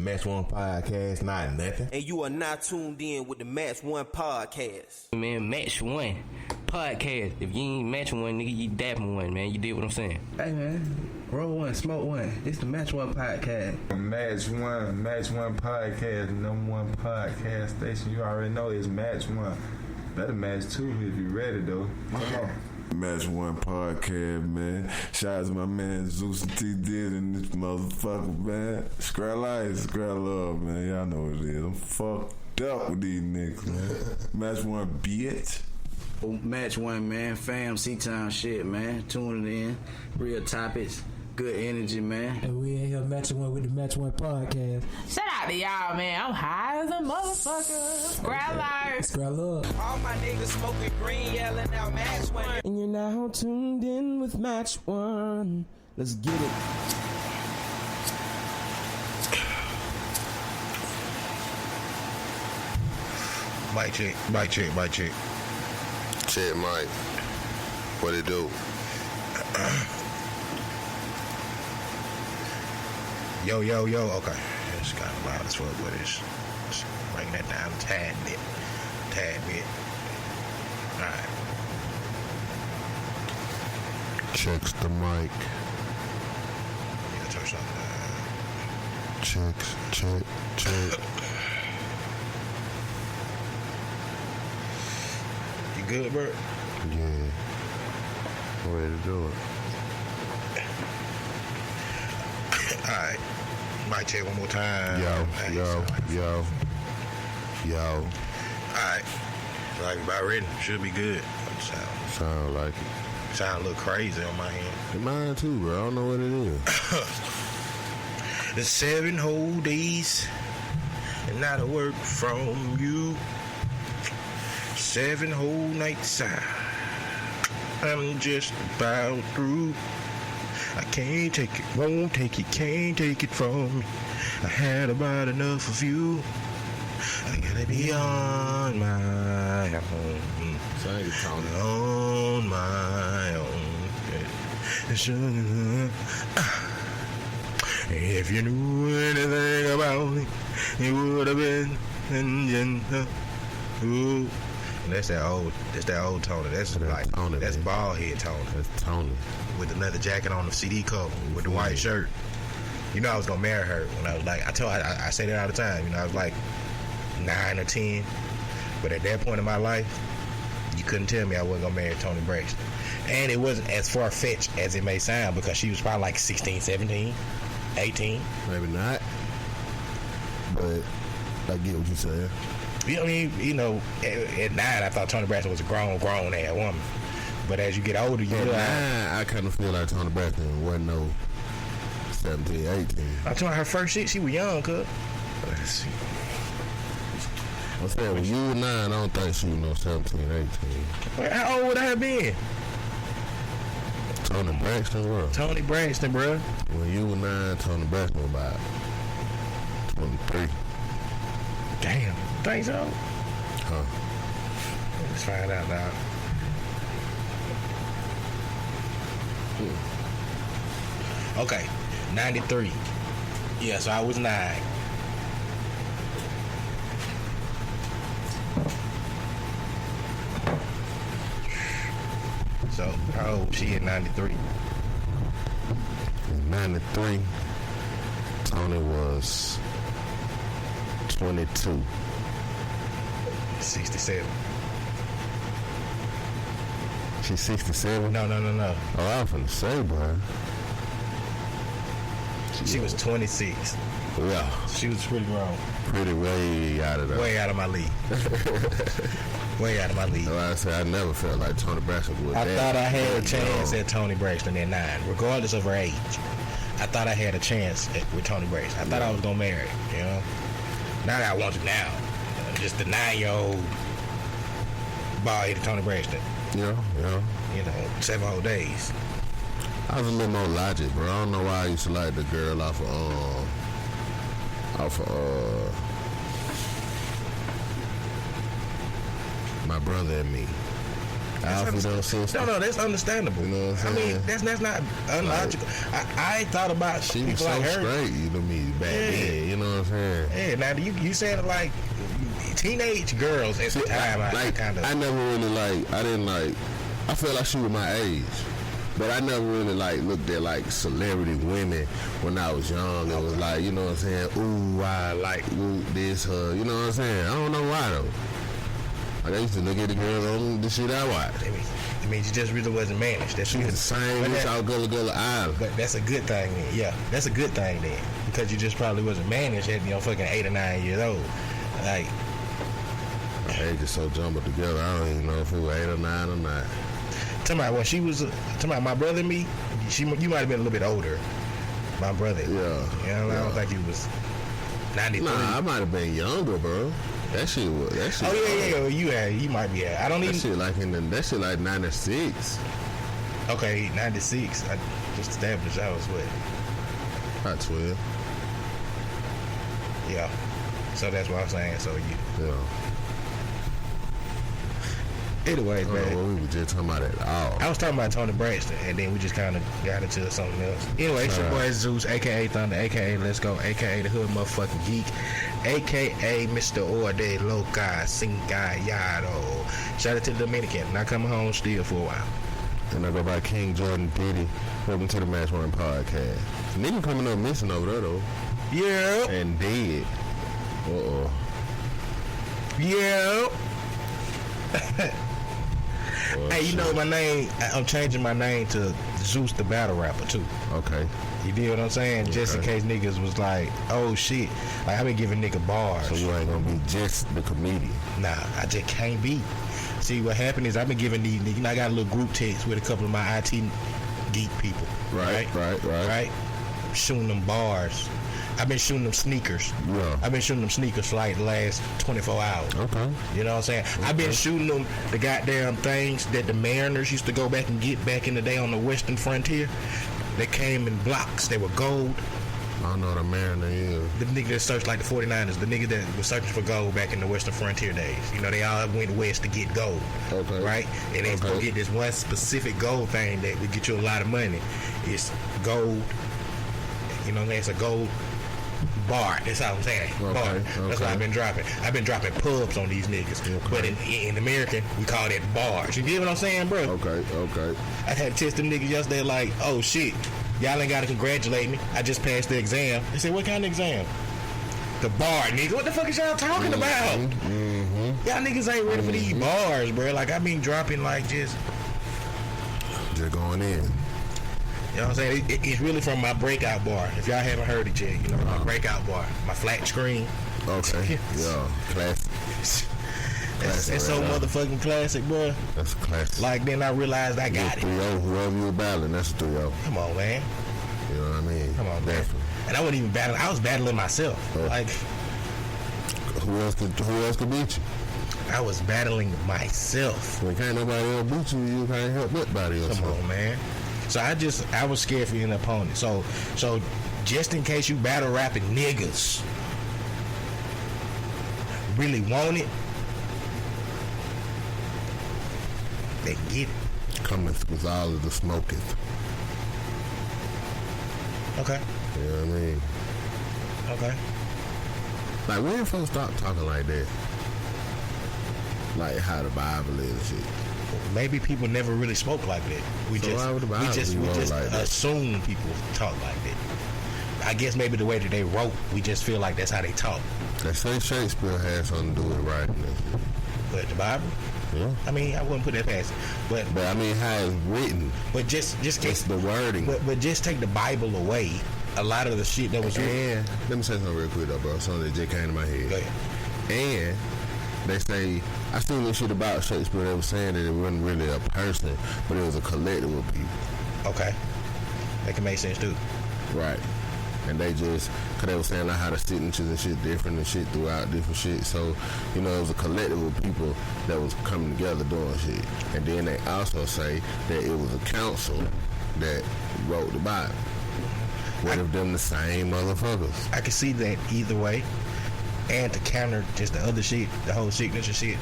Match One Podcast, not nothing. And you are not tuned in with the Match One Podcast. Man, Match One Podcast. If you ain't matching one, nigga, you dapping one, man. You did what I'm saying. Hey, man. Roll one, smoke one. This the Match One Podcast. Match One Podcast, number one podcast station. You already know it's Match One. Better match two if you ready, though. Come on. Match One Podcast, man. Shout out to my man Zeus and T did and this motherfucker, man. Scrap life, scrap love, man. Y'all know what it is. I'm fucked up with these niggas, man. Match One, bitch. Match One, man. Fam, C-Town shit, man. Tuning in. Real topics. Good energy, man. And we in here matching one with the Match One Podcast. Shout out to y'all, man. I'm high as a motherfucker. Scrap life. Scrap love. All my niggas smoking green, yelling out Match One. And you're now tuned in with Match One. Let's get it. Mic check. Check, Mike. What it do? Yo. Okay. It's kind of loud as fuck, but it's bring that down a tad bit. Alright. Checks the mic. Yeah, turn something down. Check. You good, bro? Yeah. Way to do it. Alright. Mic check one more time. Yo. Alright. Like about ready. Should be good. Sound like it. Sound a little crazy on my end. Mine too, bro. I don't know what it is. The 7 whole days and not a word from you. 7 whole nights I'm just about through. I can't take it, won't take it, can't take it from me. I had about enough of you. I gotta be on my own. On my own. If you knew anything about me, it would have been. Ooh. That's that old Tony. That's like Tony, that's man. bald head Tony. That's Tony. With the leather jacket on, the CD cover, with the white shirt. You know I was gonna marry her when I was like, I say that all the time. You know I was like 9 or 10, but at that point in my life, you couldn't tell me I wasn't gonna marry Tony Braxton. And it wasn't as far fetched as it may sound because she was probably like 16, 17, 18. Maybe not. But I get what you're saying. You know what I mean? You know, at 9, I thought Tony Braxton was a grown ass woman. But as you get older, you realize. I kind of feel like Tony Braxton wasn't no 17, 18. I'm talking her first shit, she was young, cuz. Let's see. I'm saying, when you were 9, I don't think she was no 17, 18. Wait, how old would I have been? Tony Braxton, bro. Tony Braxton, bro. When you were 9, Tony Braxton was about 23. Damn. Think so? Huh. Let's find out now. Okay, 93. Yeah, so I was 9. So how old was she at 93? 93. Tony was 22. 67. She's 67? No. Oh, I was finna say, bro. She was 26. Yeah. She was pretty grown. Pretty way out of there. Way out of my league. Way out of my league. Like I said, I never felt like Tony Braxton was I that. thought I had a chance at Tony Braxton at 9, regardless of her age. I thought I had a chance with Tony Braxton. I thought I was gonna marry her, you know. Not that I want to now. Just the 9-year-old bald-headed Tony Braxton. Yeah. You know, 7 whole days. I was a little more logic, bro. I don't know why I used to like the girl off of My Brother and Me. Alpha don't sense. No, that's understandable. You know what I'm saying? I mean, that's not unlogical. I ain't thought about She was people so like her. straight, you know me, back then. You know what I'm saying? Yeah, now you said it like teenage girls at the time. I never really I felt like she was my age. But I never really looked at celebrity women when I was young. It was like, you know what I'm saying? Ooh, I like this, her. You know what I'm saying? I don't know why though. Like I used to look at the girls on the shit I watched. I mean, you just really wasn't managed. She was the same with y'all Gullah Island. But that's a good thing then. Yeah, that's a good thing then. Because you just probably wasn't managed at, fucking 8 or 9 years old. Like, my age is so jumbled together, I don't even know if it was 8 or 9 or not. Talking about when she was, talking about my brother and me, you might have been a little bit older. My brother. Yeah. I don't think he was 93. Nah, I might have been younger, bro. That shit. Oh yeah. You might be. I don't even. That shit like 96. Okay, 96. I just established I was what? About 12. Yeah. So that's what I'm saying. So you. Yeah. Anyways, man. What we were just talking about at all. I was talking about Tony Braxton, and then we just kind of got into something else. Anyway, it's your boy Zeus, a.k.a. Thunder, a.k.a. Let's Go, a.k.a. The Hood Motherfucking Geek, a.k.a. Mr. Orde Loca Cingallado. Shout out to the Dominican. Not coming home still for a while. And I go by King Jordan Diddy. Welcome to the Match One Podcast. Nigga coming up missing over there, though. Yeah. And dead. Yeah. Hey, you know my name? I'm changing my name to Zeus the Battle Rapper too. Okay. You feel what I'm saying? Okay. Just in case niggas was like, oh shit. Like I been giving nigga bars. So you ain't gonna be just the comedian? Nah, I just can't be. See what happened is I've been giving these niggas. I got a little group text with a couple of my IT geek people. Right. Shooting them bars. I've been shooting them sneakers. Yeah. I've been shooting them sneakers for like the last 24 hours. Okay. You know what I'm saying? Okay. I've been shooting them the goddamn things that the Mariners used to go back and get back in the day on the Western Frontier. They came in blocks. They were gold. I don't know what a Mariner is. The nigga that searched like the 49ers. The nigga that was searching for gold back in the Western Frontier days. You know, they all went west to get gold. Okay. Right? And they go get this one specific gold thing that would get you a lot of money. It's gold. You know what I'm saying? It's a gold bar. That's how I'm saying. Okay, Bar. okay. That's what I've been dropping. I've been dropping pubs on these niggas. Okay. But in American, we call that bars. You get what I'm saying, bro? Okay. I had to test them niggas yesterday like, oh shit, y'all ain't gotta congratulate me. I just passed the exam. They said, what kind of exam? The bar, nigga. What the fuck is y'all talking about? Mm-hmm. Y'all niggas ain't ready for these bars, bro. Like, I been dropping like just going in. You know what I'm saying? It's really from my breakout bar. If y'all haven't heard it yet, you know, my breakout bar. My flat screen. Okay. Yeah. Classic. It's so motherfucking classic, bro. That's a classic. Like, then I realized I got it. 3-0, whoever you were battling, that's a 3-0. Come on, man. You know what I mean? Come on, man. And I wasn't even battling. I was battling myself. Like, who else could beat you? I was battling myself. When can't nobody else beat you, you can't help but battle yourself. Come on, man. So I was scared for an opponent. So just in case you battle rapping niggas really want it, they get it. Cometh with all of the smoketh. Okay. You know what I mean? Okay. Like, when folks stop talking like that? Like how the Bible is and shit. Maybe people never really spoke like that. We just assume people talk like that. I guess maybe the way that they wrote, we just feel like that's how they talk. They say Shakespeare had something to do with writing this. But the Bible? Yeah. I mean, I wouldn't put that past it. But I mean, how it's written. But just the wording. But just take the Bible away. A lot of the shit that was written. Let me say something real quick though, bro. Something that just came to my head. Go ahead. And they say, I seen this shit about Shakespeare. They were saying that it wasn't really a person, but it was a collective of people. Okay. That can make sense too. Right. And they just, cause they were saying like how the signatures and shit different and shit throughout different shit. So, you know, it was a collective of people that was coming together doing shit. And then they also say that it was a council that wrote the Bible. What if them the same motherfuckers? I can see that either way. And to counter just the other shit, the whole signature shit,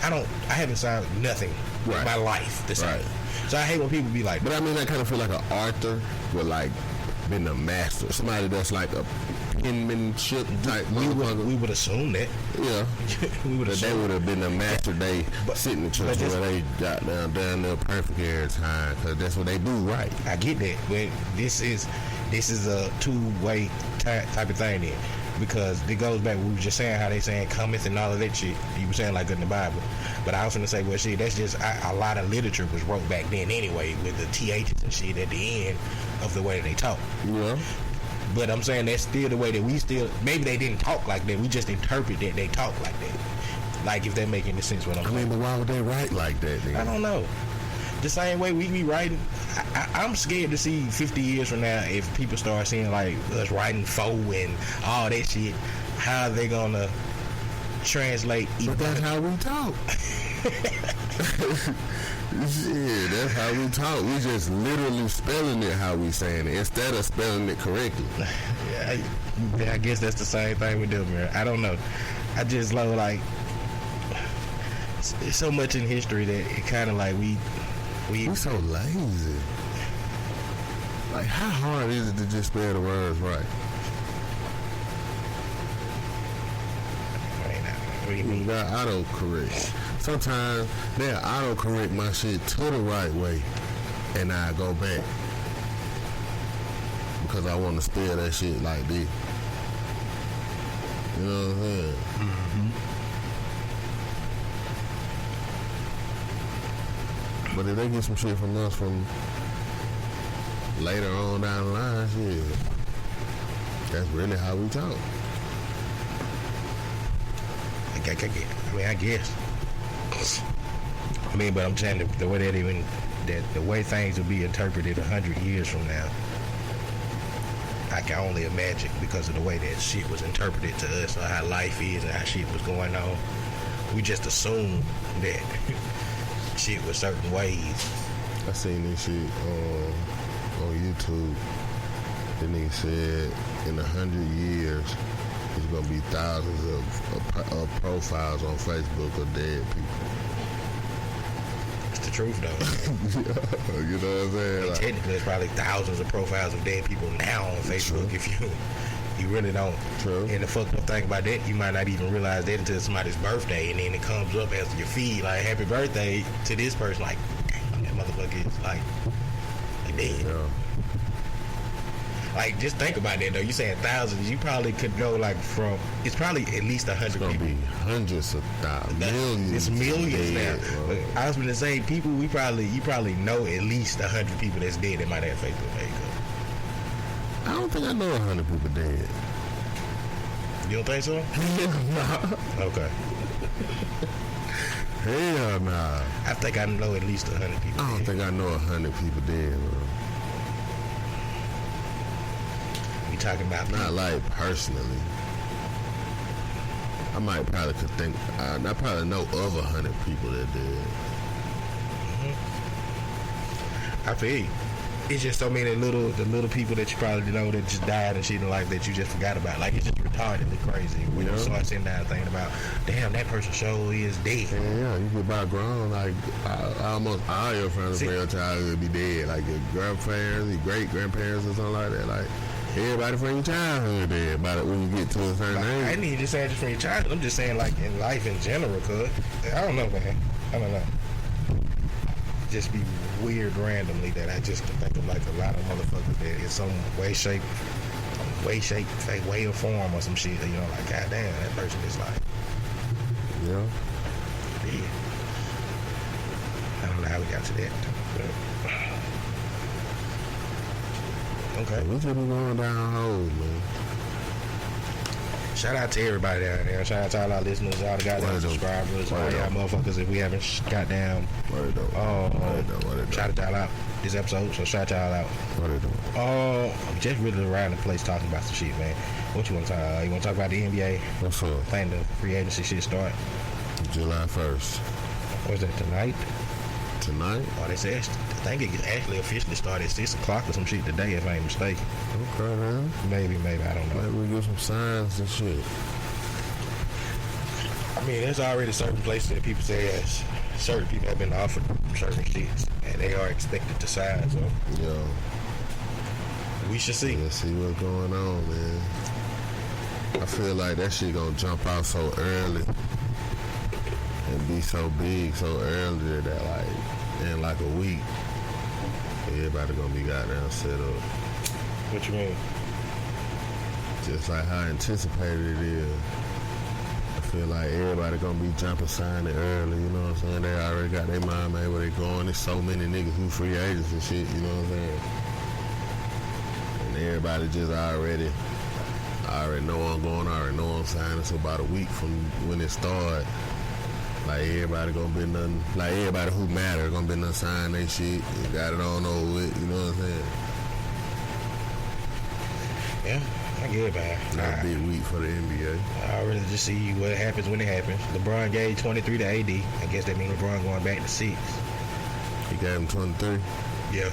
I haven't signed nothing in my life the same. So I hate when people be like, but I mean, I kind of feel like an author would like been a master, somebody that's like a penmanship type. We would assume that. Yeah, we would they would have been a master. They signature where they got down there perfect every time, because that's what they do right. I get that, but this is a two-way type of thing then, because it goes back. We were just saying how they saying cometh and all of that shit. You were saying like in the Bible, but I was gonna say, well, shit, that's just a lot of literature was wrote back then anyway, with the THs and shit at the end of the way that they talk. Yeah. But I'm saying that's still the way that we still, maybe they didn't talk like that. We just interpret that they talk like that. Like, if that make any sense what I'm saying. I mean, but why would they write like that then? I don't know. The same way we be writing. I'm scared to see 50 years from now, if people start seeing like us writing foe and all that shit, how are they gonna translate? But that's how we talk. Shit, that's how we talk. We just literally spelling it how we saying it instead of spelling it correctly. I guess that's the same thing with them, man. I don't know. I just love like it's so much in history that it kind of like we so lazy. Like, how hard is it to just spell the words right? What do you mean? You got autocorrect. Sometimes they'll autocorrect my shit to the right way, and I go back because I want to spell that shit like this. You know what I'm saying? Mm-hmm. But if they get some shit from us from later on down the line, shit, that's really how we talk. I guess. I mean, but I'm saying the way the way things will be interpreted 100 years from now, I can only imagine because of the way that shit was interpreted to us, or how life is and how shit was going on. We just assumed that shit was certain ways. I seen this shit on YouTube. The nigga said in 100 years, there's gonna be thousands of profiles on Facebook of dead people. It's the truth, though. You know what I'm saying? Like, technically, there's probably thousands of profiles of dead people now on Facebook. True. If you really don't. True. And the fucked up thing about that, you might not even realize that until somebody's birthday, and then it comes up as your feed, like, happy birthday to this person. Like, damn, that motherfucker is like dead. Yeah. Like, just think about that, though. You saying thousands. You probably could go, like, from... It's probably at least 100 people. It's going to be hundreds of thousands. Millions. It's millions dead, now. Bro. But I was going to say, people, you probably know at least 100 people that's dead that might have Facebook page. I don't think I know 100 people dead. You don't think so? Hell nah. Okay. Hell nah. I think I know at least 100 people I don't think I know 100 people dead, bro. Talking about not like personally. I might probably could think. I probably know of 100 people that did. I feel you. It's just so many the little people that you probably know that just died and shit in life that you just forgot about. Like, it's just retardedly crazy when you start sitting down thinking about, damn, that person sure is dead. Yeah, you get by grown, like almost all your friends from your childhood be dead. Like your grandparents, your great grandparents, or something like that. Like. Everybody from your childhood dead about it when you get to a certain age. I ain't just saying just from your childhood. I'm just saying like in life in general, cuz. I don't know, man. I don't know. Just be weird randomly that I just can think of like a lot of motherfuckers that in some way, shape, way or form or some shit. You know, like, god damn, that person is like. Yeah. I don't know how we got to that. But, okay. We just be going down holes, man. Shout out to everybody down there. Shout out to all our listeners, all the goddamn subscribers, all y'all motherfuckers. If we haven't goddamn shout y'all out this episode, so shout y'all out. What are they doing? Just really around the place talking about some shit, man. What you want to talk about? You want to talk about the NBA? What's up? Playing the free agency shit start July 1st. What's that, tonight? Tonight? Oh, they said, I think it actually officially started at 6 o'clock or some shit today, if I ain't mistaken. Okay, man. Maybe, I don't know. Maybe we get some signs and shit. I mean, there's already certain places that people say yes, certain people have been offered certain shits, and they are expected to sign. So, Yo, we should see. let's see what's going on, man. I feel like that shit gonna jump out so early and be so big so early that like in like a week, everybody gonna be goddamn set up. What you mean? Just like how anticipated it is. I feel like everybody gonna be jumping signing early, you know what I'm saying? They already got their mind made where they going. There's so many niggas who free agents and shit, you know what I'm saying? And everybody just already know I'm going, already know I'm signing. So about a week from when it started, like everybody gonna be nothing, like everybody who matter gonna be nothing sign they shit. You got it on over with, you know what I'm saying? Yeah, I get it, man. Not a big week for the NBA. I'd rather just see what happens when it happens. LeBron gave 23 to AD. I guess that means LeBron going back to 6. He gave him 23. Yeah.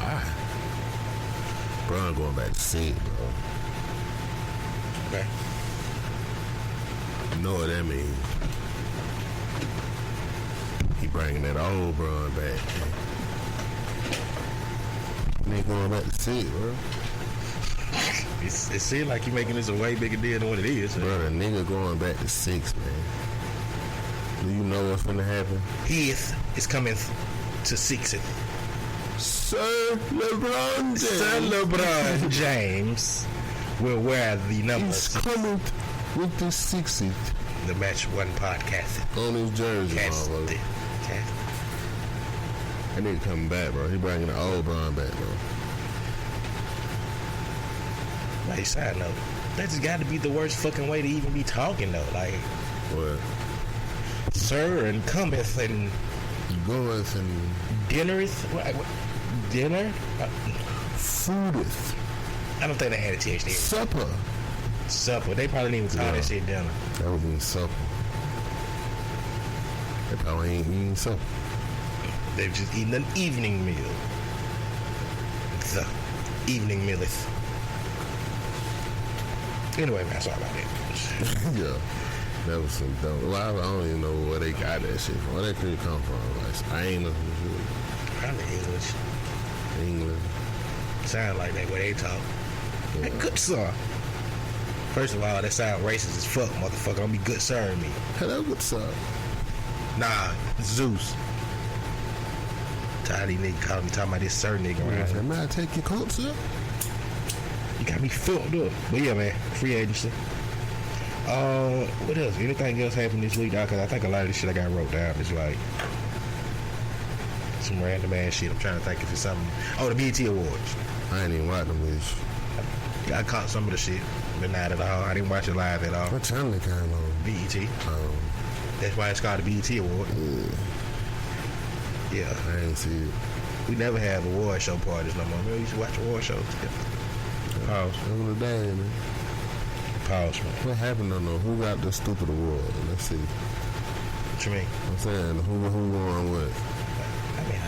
Why? LeBron going back to 6, bro. Okay. You know what that means? He bringing that old Bron back. Nigga going back to 6, bro. It seems like you're making this a way bigger deal than what it is. Bro, the nigga going back to 6, man. Do you know what's finna happen? He is coming to 6. Sir LeBron James. Sir LeBron James will wear the number He's 6. coming with the 60th The Match One podcast. on his jersey, Cast motherfucker. it. Cast. That nigga coming back, bro. He bringing the old Bron back, bro. Like, side note, that just got to be the worst fucking way to even be talking, though. Like, What? sir and cometh and Goeth and dinnereth. What? Dinner? foodeth. I don't think they had a THD. Supper. Supper. They probably didn't even call that shit dinner. That would mean supper. They probably ain't eating supper. They've just eaten an evening meal. The evening mealeth. Anyway, man, sorry about that. Yeah. That was some dumb. Well, I don't even know where they got that shit from. Where that could come from? Like Spain or some shit. Probably English. England. Sound like that way they talk. Yeah. Hey, good sir. First of all, that sound racist as fuck, motherfucker. Don't be good sir me. Hello, what's up? Nah, Zeus. Tired of these niggas calling me talking about this sir nigga around here. May I take your coat, sir? You got me fucked up. But yeah, man, free agency. What else? Anything else happened this week, dog? Because I think a lot of this shit I got wrote down is like some random ass shit. I'm trying to think if it's something. Oh, the BET Awards. I ain't even watch them bitch. I caught some of the shit, but not at all. I didn't watch it live at all. What channel it came on? BET. That's why it's called the BET Award. Yeah. I ain't see it. We never have award show parties no more. Man, we used to watch award shows together. Pause. Remember the day, man. Pause, man. What happened? I don't know. Who got the stupid award? Let's see. What you mean? I'm saying, who won what? I mean,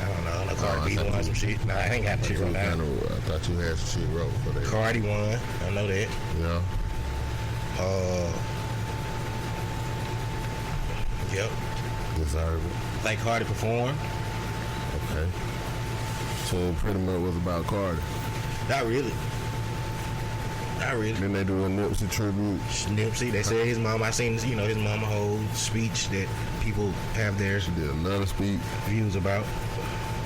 I don't know. I know Cardi B won some shit. Nah, I ain't got shit right now. I thought you had some shit wrote for that. Cardi won. I know that. Yeah. Yep. Deserve it. Like Cardi performed. Okay. So it pretty much was about Cardi. Not really. Not really. Then they do a Nipsey tribute. Nipsey, they said his mom, I seen, his mama whole speech that people have their She did another speech. views about.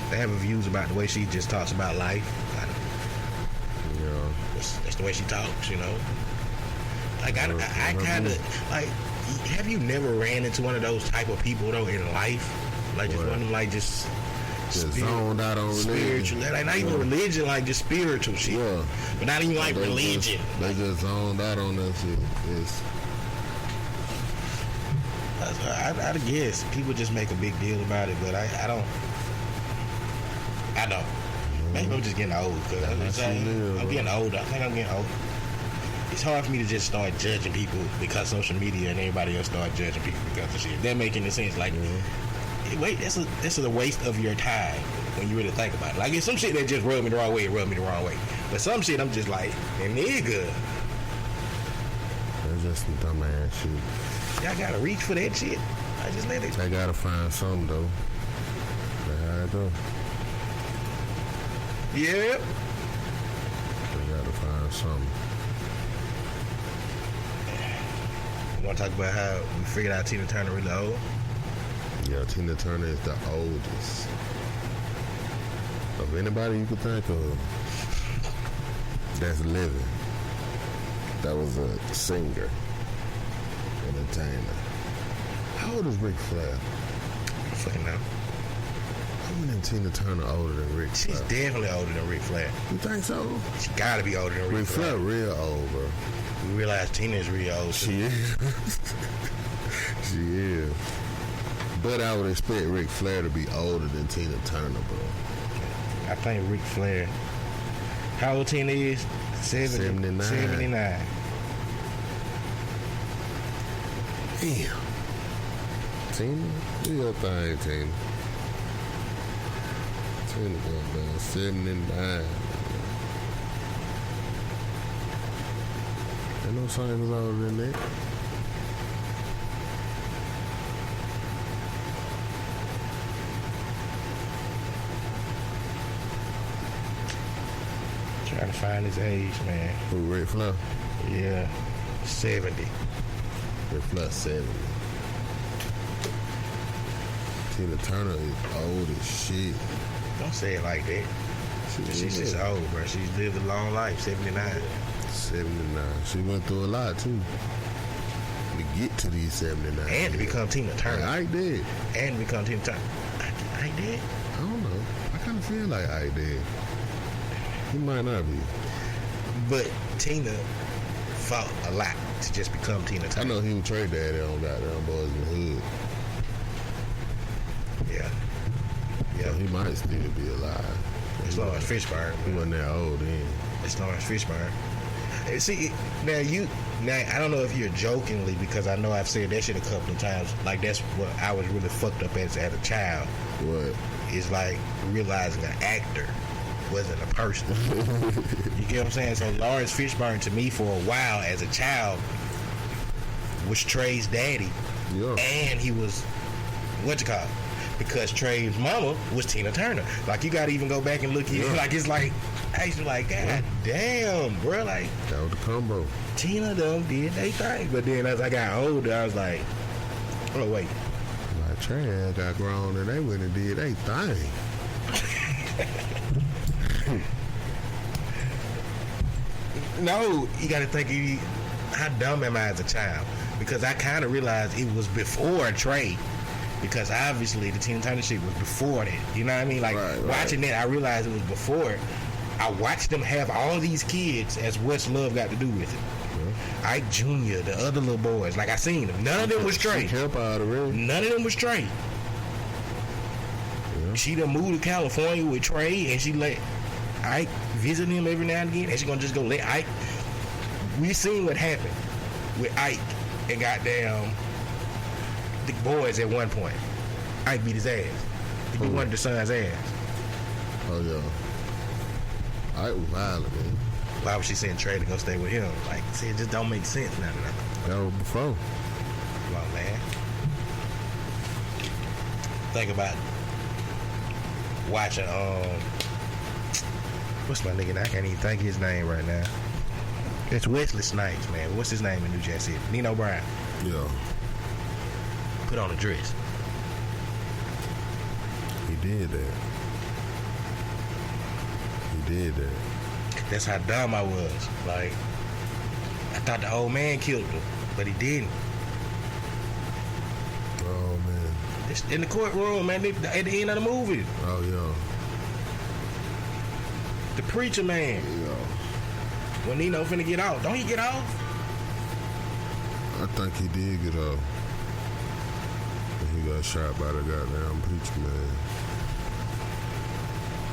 They have views about the way she just talks about life. Yeah. That's the way she talks, you know. Like, I kind of, like, have you never ran into one of those type of people, though, in life? Like, just one of them, like, just zoned out on spiritual. Like, not even religion, like, just spiritual shit. Yeah. But not even, like, religion. They just zoned out on that shit. I guess people just make a big deal about it, but I don't. Maybe I'm just getting old. Cause I'm getting older. I think I'm getting older. It's hard for me to just start judging people because social media and everybody else start judging people because of shit. If that make any sense? Like, wait, that's a waste of your time when you really think about it. Like, it's some shit that just rub me the wrong way, But some shit I'm just like, nigga. It's just some dumb ass shit. Y'all gotta reach for that shit. I just let it. They gotta find something though. That's how it go. Yep. They gotta find something. You wanna talk about how we figured out Tina Turner really old? Yeah, Tina Turner is the oldest of anybody you could think of that's living. That was a singer, entertainer. How old is Ric Flair? I fucking know. How many Tina Turner older than Ric Flair? She's definitely older than Ric Flair. You think so? She gotta be older than Ric Flair. Ric Flair real old, bro. You realize Tina's real old. She is. She is. But I would expect Ric Flair to be older than Tina Turner, bro. I think Ric Flair. How old Tina is? 79. 79. Damn. Tina? Do your thing, Tina. Tina going down 79. Ain't no singers older than that. Trying to find his age, man. Who, Ric Flair? Yeah. 70. Ric Flair 70. Tina Turner is old as shit. Don't say it like that. She's just old, bro. She's lived a long life, 79. 79. She went through a lot, too. To get to these 79. And to become Tina Turner. I did. And to become Tina Turner. I did. I don't know. I kind of feel like I did. He might not be. But Tina fought a lot to just become Tina Turner. I know he was Trey Daddy on goddamn Boys in the Hood. Yeah. Yeah. So he might still be alive. It's Lawrence Fishburne. He wasn't that old then. It's Lawrence Fishburne. See, now I don't know if you're jokingly, because I know I've said that shit a couple of times. Like, that's what I was really fucked up as a child. What? Is like realizing an actor wasn't a person. You get what I'm saying? So Lawrence Fishburne, to me, for a while as a child, was Trey's daddy. Yeah. And he was, because Trey's mama was Tina Turner. Like, you gotta even go back and look at it. Like, it's like, I used to be like, God damn, bro. Like, that was the combo. Tina done did they thing. But then as I got older, I was like, oh, wait. My Trey got grown and they went and did they thing. No, you got to think, how dumb am I as a child? Because I kind of realized it was before Trey. Because obviously the Tina Turner shit was before that. You know what I mean? Like, watching that, I realized it was before. I watched them have all these kids as what's love got to do with it. Yeah. Ike Jr., the other little boys. Like, I seen them. None of them was straight. None of them was straight. Yeah. She done moved to California with Trey, and she let Ike visit him every now and again, and she gonna just go let Ike. We seen what happened with Ike and goddamn the boys at one point. Ike beat his ass. He beat one of the son's ass. Oh yeah. Ike was violent, man. Why was she saying Trey to go stay with him? Like, see, it just don't make sense now. That was before. Come on, man. Think about watching what's my nigga? I can't even think his name right now. It's Wesley Snipes, man. What's his name in New Jack City? Nino Brown. Yeah. Put on a dress. He did that. He did that. That's how dumb I was. Like, I thought the old man killed him, but he didn't. Oh man. It's in the courtroom, man. At the end of the movie. Oh yeah. The preacher man. Yeah. When Nino finna get off, don't he get off? I think he did get off. He got shot by the goddamn preacher man.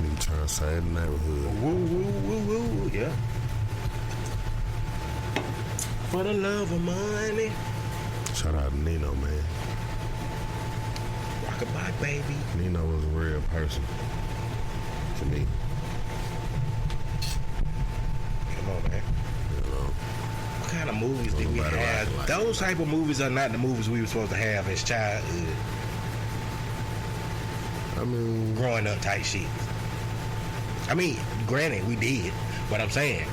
Nigga trying to save the neighborhood. Woo, woo, woo, woo, yeah. For the love of money. Shout out to Nino, man. Rockabye, baby. Nino was a real person to me. Come on, man. You know. What kind of of movies did we have? Like Those type of movies are not the movies we were supposed to have as childhood. I mean, growing up type shit. I mean, granted, we did, but I'm saying.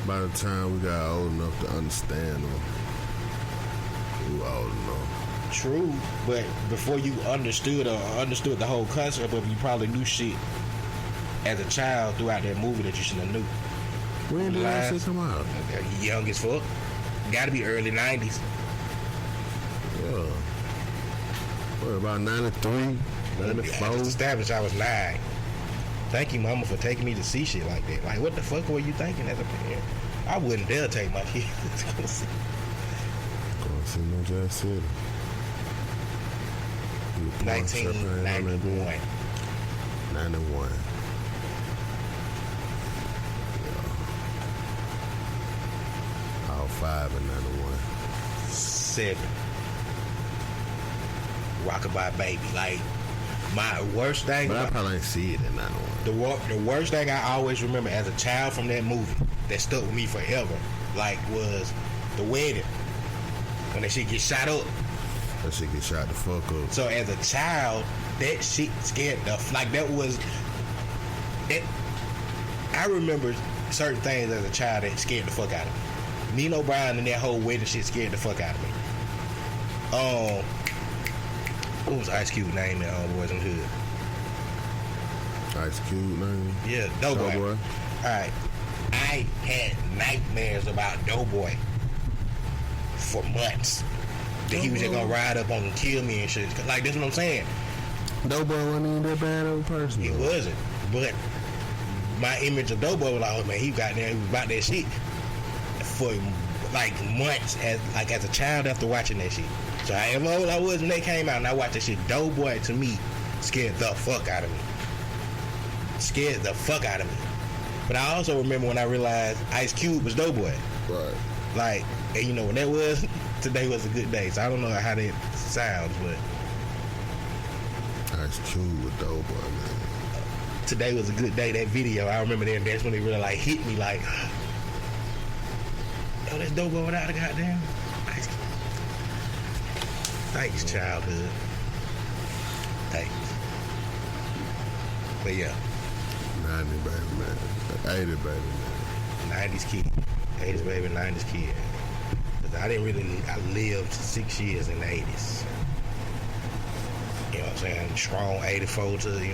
By the time we got old enough to understand them, we were old enough. True, but before you understood the whole concept of, you probably knew shit as a child throughout that movie that you shouldn't have knew. When did that shit come out? Young as fuck. Gotta be early 90s. Yeah. What, about 93, 94? I just established I was 9. Thank you, mama, for taking me to see shit like that. Like, what the fuck were you thinking as a parent? I wouldn't dare take my kids to go see. Going to see no Jazz City. 1991. 91. Yeah. I was 5 in 91. 7. Rockabye Baby. Like, my worst thing. But I probably ain't see it in 91. The worst thing I always remember as a child from that movie that stuck with me forever, like, was the wedding. When that shit get shot up. That shit get shot the fuck up. So as a child, that shit scared the like that was that. I remember certain things as a child that scared the fuck out of me. Nino Brown and that whole wedding shit scared the fuck out of me. What was Ice Cube name in Boys in the Hood? Ice Cube name? Yeah, Doughboy. Alright. I had nightmares about Doughboy for months. That he was just gonna ride up on and kill me and shit. Like, that's what I'm saying. Doughboy wasn't even that bad of a person. He wasn't. But my image of Doughboy was like, oh man, he got there, he was about that shit for like months as a child after watching that shit. So however old I was when they came out and I watched that shit, Doughboy to me scared the fuck out of me. Scared the fuck out of me. But I also remember when I realized Ice Cube was Doughboy. Right. Like, and you know when that was, today was a good day. So I don't know how that sounds, but Ice Cube with Doughboy, man. Today was a good day. That video, I remember that. That's when it really like hit me. Like, oh, that's Doughboy without a goddamn Ice Cube. Thanks, childhood. Thanks. But yeah, 90 baby, man. 80 baby, man. 90s kid, 80s baby, 90s kid. I lived 6 years in the 80s. You know what I'm saying? Strong 84 to, 90.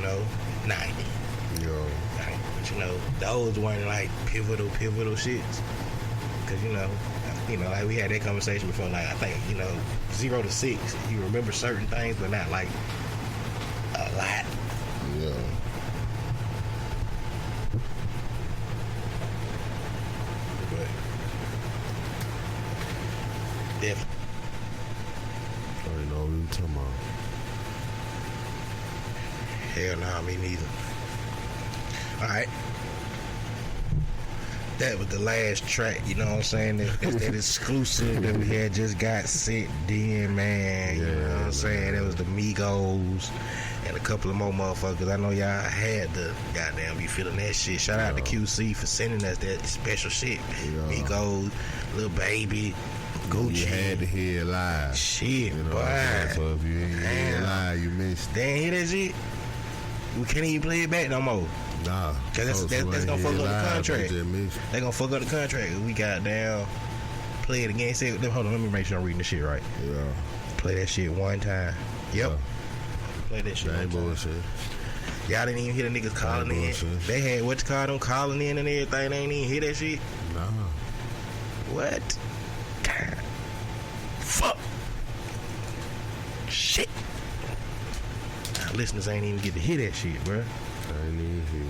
Yo. Right? But those weren't like pivotal shits. Cause like we had that conversation before, like I think, 0 to 6, you remember certain things, but not like a lot. Yeah. Definitely. I don't know what you talking about. Hell no, me neither. Alright. That was the last track, you know what I'm saying? That exclusive that we had just got sent in, man. You know what I'm saying? That was the Migos and a couple of more motherfuckers. I know y'all had to goddamn be feeling that shit. Shout out to QC for sending us that special shit, man. Migos, Lil Baby, Gucci. You had to hear it live. Shit, boy. So if you ain't hear it live, you missed it. They ain't hear that shit? We can't even play it back no more. Nah. Cause that's gonna fuck up the contract. They gonna fuck up the contract. We got down, play it again. Say, hold on, let me make sure I'm reading the shit right. Yeah. Play that shit one time. Yep. Play that shit. That ain't bullshit. Y'all didn't even hear the niggas calling in. Bullshit. They had what you call them calling in and everything. They ain't even hear that shit. Nah. What? God. Fuck. Shit. Our listeners ain't even get to hear that shit, bro. I ain't even hear it.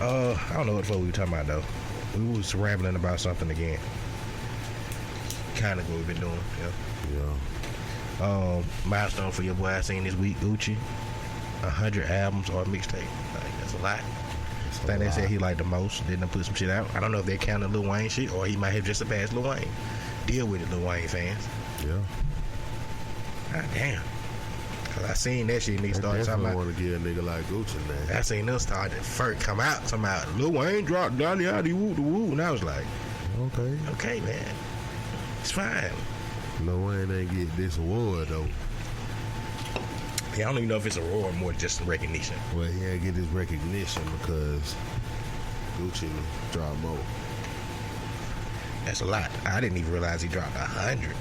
I don't know what the fuck we were talking about though. We was rambling about something again. Kind of what we've been doing. Yeah. Milestone for your boy I seen this week, Gucci. 100 albums or mixtape. Like, that's a lot. I think they said he liked the most. Didn't put some shit out. I don't know if they counted Lil Wayne shit or he might have just surpassed Lil Wayne. Deal with it, Lil Wayne fans. Yeah. God damn. Cause I seen that shit and they started talking about. I want to give a nigga like Gucci, man. I seen them start to first come out talking about Lil Wayne dropped Dolly Adi woo the woo, and I was like, Okay. Okay, man. It's fine. Lil Wayne ain't get this award though. Yeah, I don't even know if it's a award or more just some recognition. Well, he ain't get this recognition because Gucci dropped more. That's a lot. I didn't even realize he dropped 100.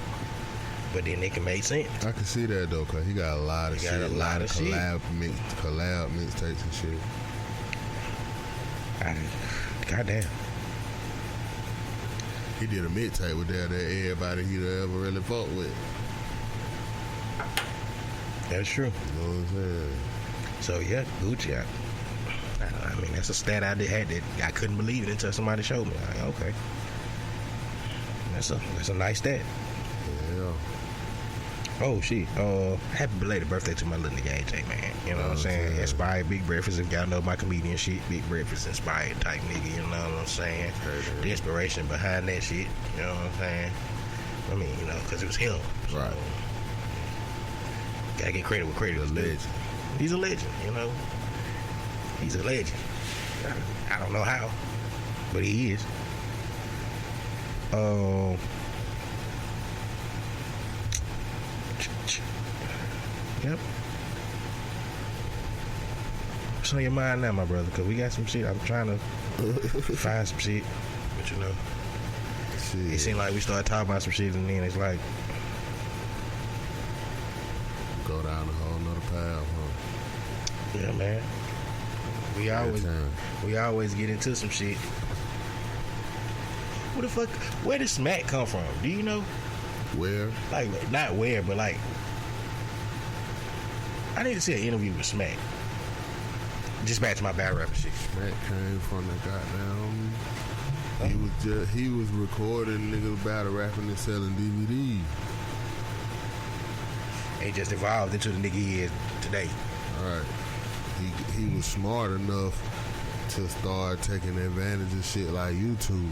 But then it can make sense. I can see that though, cause he got a lot of shit, a lot of collab mixtapes and shit. Goddamn. He did a mixtape with that everybody he ever really fucked with. That's true. You know what I'm saying? So yeah, Gucci. I mean, that's a stat I had that I couldn't believe it until somebody showed me. Like, okay, that's a nice stat. Yeah. Oh shit! Happy belated birthday to my little nigga AJ, man. You know what I'm saying? Inspired Big Breakfast. If y'all know my comedian shit, Big Breakfast inspired type nigga. You know what I'm saying? The inspiration behind that shit. You know what I'm saying? I mean, you know, because it was him. So, right. Gotta get credit where credit is due. He's a legend. You know, he's a legend. I don't know how, but he is. Yep. What's on your mind now, my brother? Because we got some shit. I'm trying to find some shit. But you know, shit. It seemed like we started talking about some shit and then it's like go down a whole nother path, huh? Yeah, man. We always get into some shit. What the fuck? Where did Smack come from? Do you know? Where? Like, not where, but like, I need to see an interview with Smack. Just back to my bad rapper shit. Smack came from the goddamn. He was recording niggas battle rapping and selling DVDs. He just evolved into the nigga he is today. Right. He was smart enough to start taking advantage of shit like YouTube.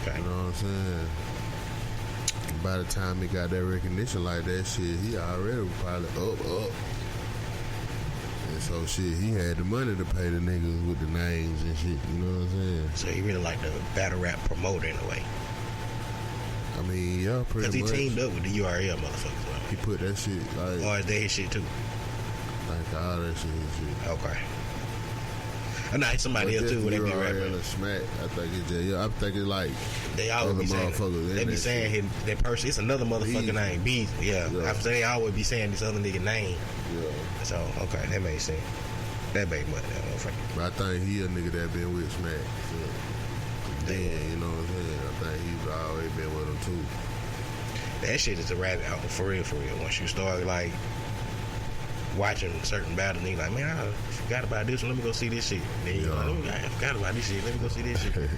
Okay. You know what I'm saying? By the time he got that recognition like that shit, he already was probably up. And so shit, he had the money to pay the niggas with the names and shit, you know what I'm saying? So he really like the battle rap promoter in a way. I mean, yeah, pretty much. Because he teamed up with the URL motherfuckers. Right? He put that shit like... Or is that his shit too? Like all that shit, his shit. Okay. Oh, no, it's somebody else too when they be rapping. Smack, I think it's just, yeah, I'm thinking like they always be saying they be saying him, that person. It's another motherfucking name, Bees. Yeah, I'm saying they always be saying this other nigga name. Yeah. So okay, that makes sense. That make money, that motherfucker. But I think he a nigga that been with Smack. So. Then you know what I'm saying. I think he's always been with him too. That shit is a rabbit hole for real. Once you start like watching certain battles, nigga, like, man, I forgot about this one. Let me go see this shit. Then you like, I forgot about this shit. Let me go see this shit.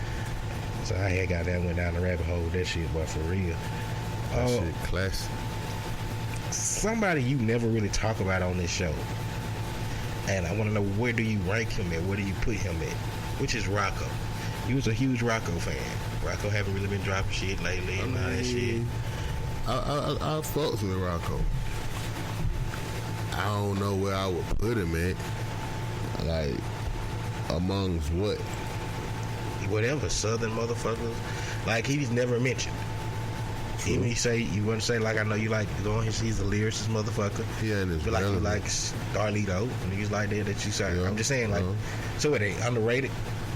So I had got that went down the rabbit hole with that shit, but for real. That shit classic. Somebody you never really talk about on this show, and I want to know, where do you rank him at? Where do you put him at? Which is Rocco. You was a huge Rocco fan. Rocco haven't really been dropping shit lately and all that shit. I fucks with Rocco. I don't know where I would put him at. Like, amongst what? Whatever, Southern motherfuckers. Like, he's never mentioned. True. Even you want to say, like, I know you like going, he's a lyricist motherfucker. Yeah, and it's but like you like Starlito and niggas like that you say. Yeah, I'm just saying, like, so are they underrated?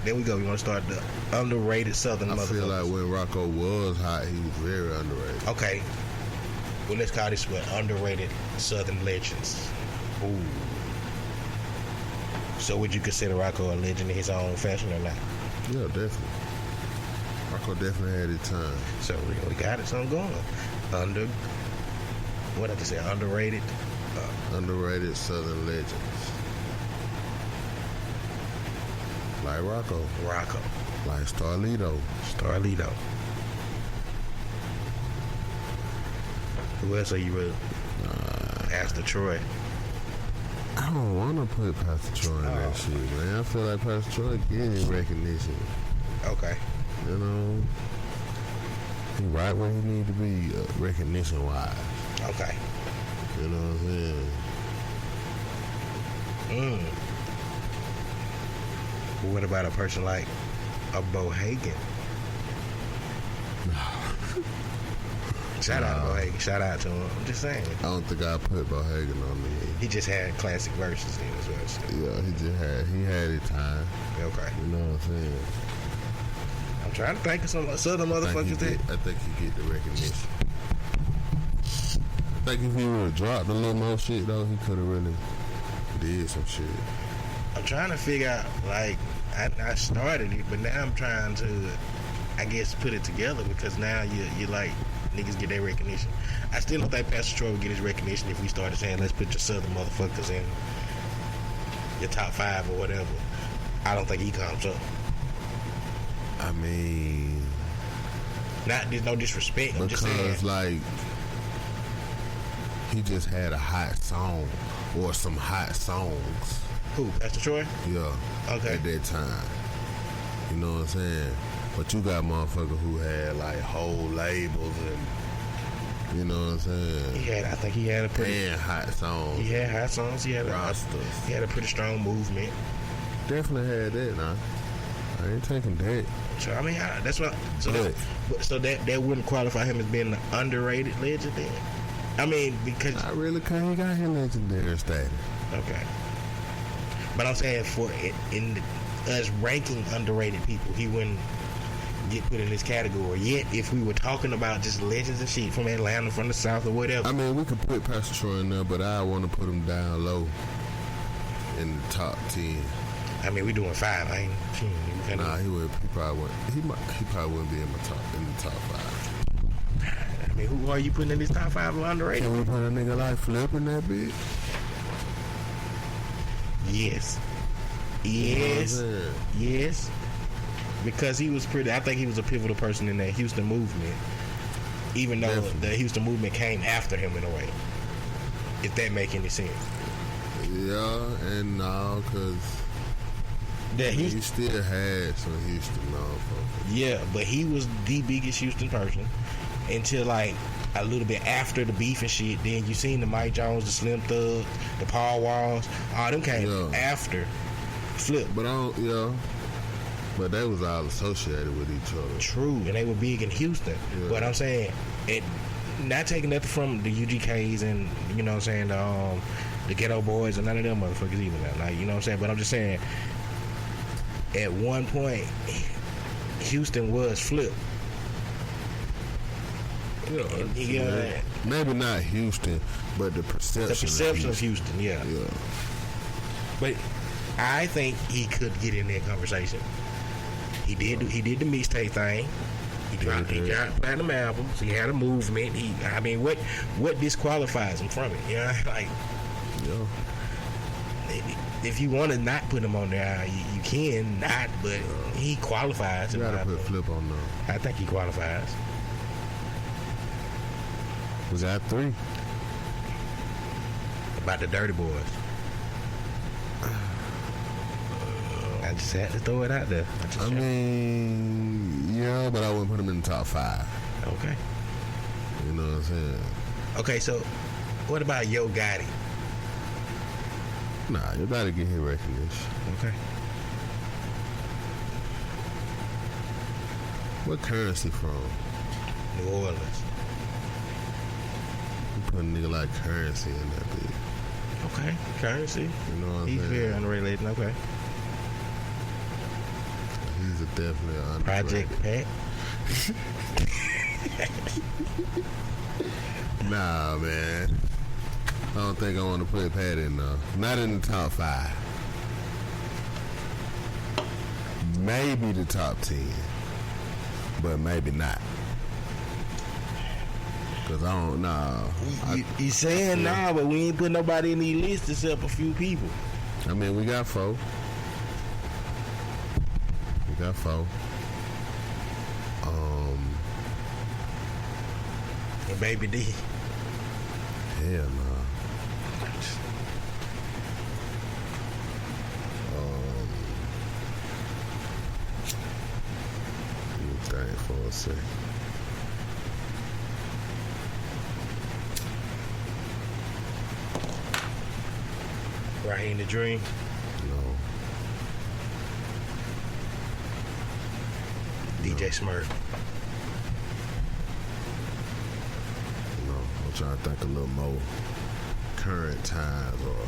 There we go. We want to start the underrated Southern motherfuckers. I feel like when Rocco was hot, he was very underrated. Okay. Well, let's call this one underrated Southern legends. Ooh. So would you consider Rocco a legend in his own fashion or not? Yeah, definitely. Rocco definitely had his time. So we got it. So I'm going. What did I say? Underrated? Underrated Southern legends. Like Rocco. Like Starlito. Who else are you with? Pastor Troy. I don't want to put Pastor Troy in that shit, man. I feel like Pastor Troy getting recognition. Okay. You know, he right where he need to be, recognition-wise. Okay. You know what I'm saying? What about a person like a Bo Hagen? Shout out to Bohagan. Shout out to him. I'm just saying. I don't think I put Bohagan on me. He just had classic verses then as well. So. Yeah, he had his time. Okay. You know what I'm saying? I'm trying to think of some southern motherfuckers that. I think he get the recognition. I think if he would have dropped a little more shit though, he could have really did some shit. I'm trying to figure out, like, I started it, but now I'm trying to, I guess, put it together because now you like, niggas get their recognition. I still don't think Pastor Troy would get his recognition if we started saying, let's put your southern motherfuckers in your top 5 or whatever. I don't think he comes up. I mean, there's no disrespect. I'm just saying. Because, like, he just had a hot song or some hot songs. Who, Pastor Troy? Yeah. Okay. At that time. You know what I'm saying? But you got motherfuckers who had, like, whole labels and, you know what I'm saying? I think he had a pretty... And hot songs. He had hot songs. He had rosters. He had a pretty strong movement. Definitely had that, nah. I ain't taking that. So, I mean, that's what... So that wouldn't qualify him as being an underrated legend then? I mean, because... I really can't. He got him legendary status. Okay. But I'm saying in us ranking underrated people, he wouldn't get put in this category. Yet, if we were talking about just legends and shit from Atlanta, from the South, or whatever. I mean, we could put Pastor Troy in there, but I want to put him down low in the top 10. I mean, we doing 5. I ain't. Nah, he probably wouldn't. He probably wouldn't be in the top 5. I mean, who are you putting in this top 5 of underrated? Can we put a nigga like Flip in that bitch? Yes. Because he was I think he was a pivotal person in that Houston movement. Even though the Houston movement came after him in a way. If that make any sense. Yeah, and no, because he still had some Houston motherfuckers. Yeah, but he was the biggest Houston person until like a little bit after the beef and shit. Then you seen the Mike Jones, the Slim Thug, the Paul Walls. All them came after Flip. But but they was all associated with each other. True, and they were big in Houston. Yeah. But I'm saying, not taking nothing from the UGKs and, you know what I'm saying, the Ghetto Boys and none of them motherfuckers either now. Like, you know what I'm saying? But I'm just saying, at one point, Houston was Flip. Yeah. Maybe not Houston, but the perception of Houston, yeah. But I think he could get in that conversation. He did the mixtape thing. He dropped platinum albums. He had a movement. What disqualifies him from it? You know, like, if you want to not put him on there, you can not. But he qualifies. You gotta put Flip on there. I think he qualifies. We got 3. About the Dirty Boys. I just had to throw it out there. I mean, yeah, but I wouldn't put him in the top 5. Okay. You know what I'm saying? Okay, so what about Yo Gotti? Nah, you gotta get his recognition. Okay. What Currency from? New Orleans. You put a nigga like Currency in that bitch. Okay, Currency. You know what I'm He's saying? very underrated. Okay. He's definitely an underrated. Project Pat. Nah, man. I don't think I want to put Pat in there. Not in the top 5. Maybe the top 10. But maybe not. Cause I don't know. He's saying nah, but we ain't put nobody in the list except a few people. I mean, we got 4. And Baby D. Hell no. Let me think for a second. Raheem the Dream. No. DJ Smurf. I'm trying to think a little more current times or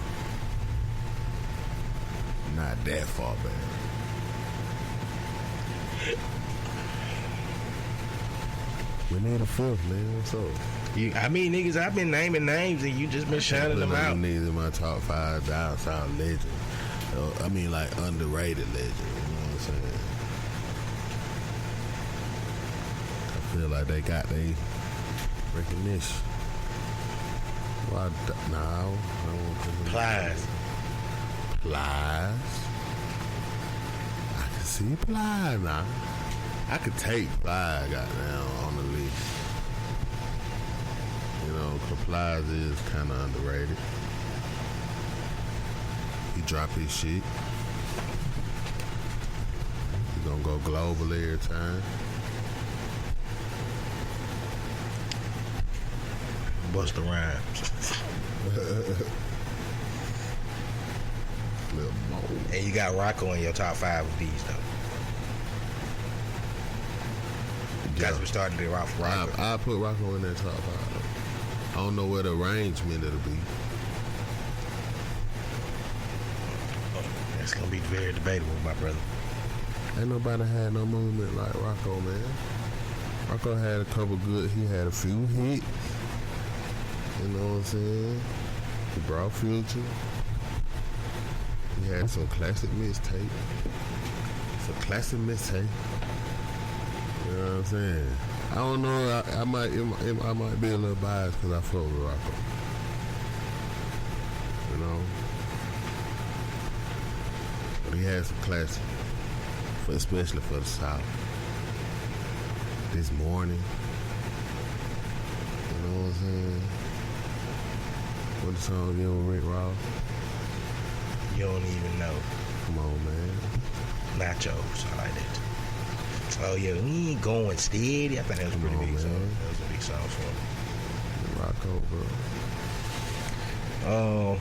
not that far back. We need a fifth, man. What's up? I mean, niggas, I've been naming names and you just been shining them out. Niggas in my top 5 down south legend. I mean, like underrated legend. You know what I'm saying? I feel like they got their recognition. Well, no, I don't want to. Plies. Plies. I can see Plies now. I could take Plies goddamn on the list. You know, Plies is kind of underrated. He drop his shit. He gonna go global every time. Busta Rhymes. Little Mo. And you got Rocco in your top 5 of these, though. Guys, we started to rock for Rocco. I put Rocco in that top 5. I don't know where the arrangement it'll be. It's gonna be very debatable, my brother. Ain't nobody had no movement like Rocco, man. Rocco had a couple good. He had a few hits. You know what I'm saying? He brought Future. He had some classic mixtape. You know what I'm saying? I don't know. I might be a little biased because I fuck with Rocco. You know. But he had some classics, especially for the South. This Morning. You know what I'm saying? What the song again with Rick Ross? You don't even know. Come on, man. Nachos, I like that. Oh yeah, we ain't going steady. I think that was a pretty big song. That was a big song for him. Rocco, bro.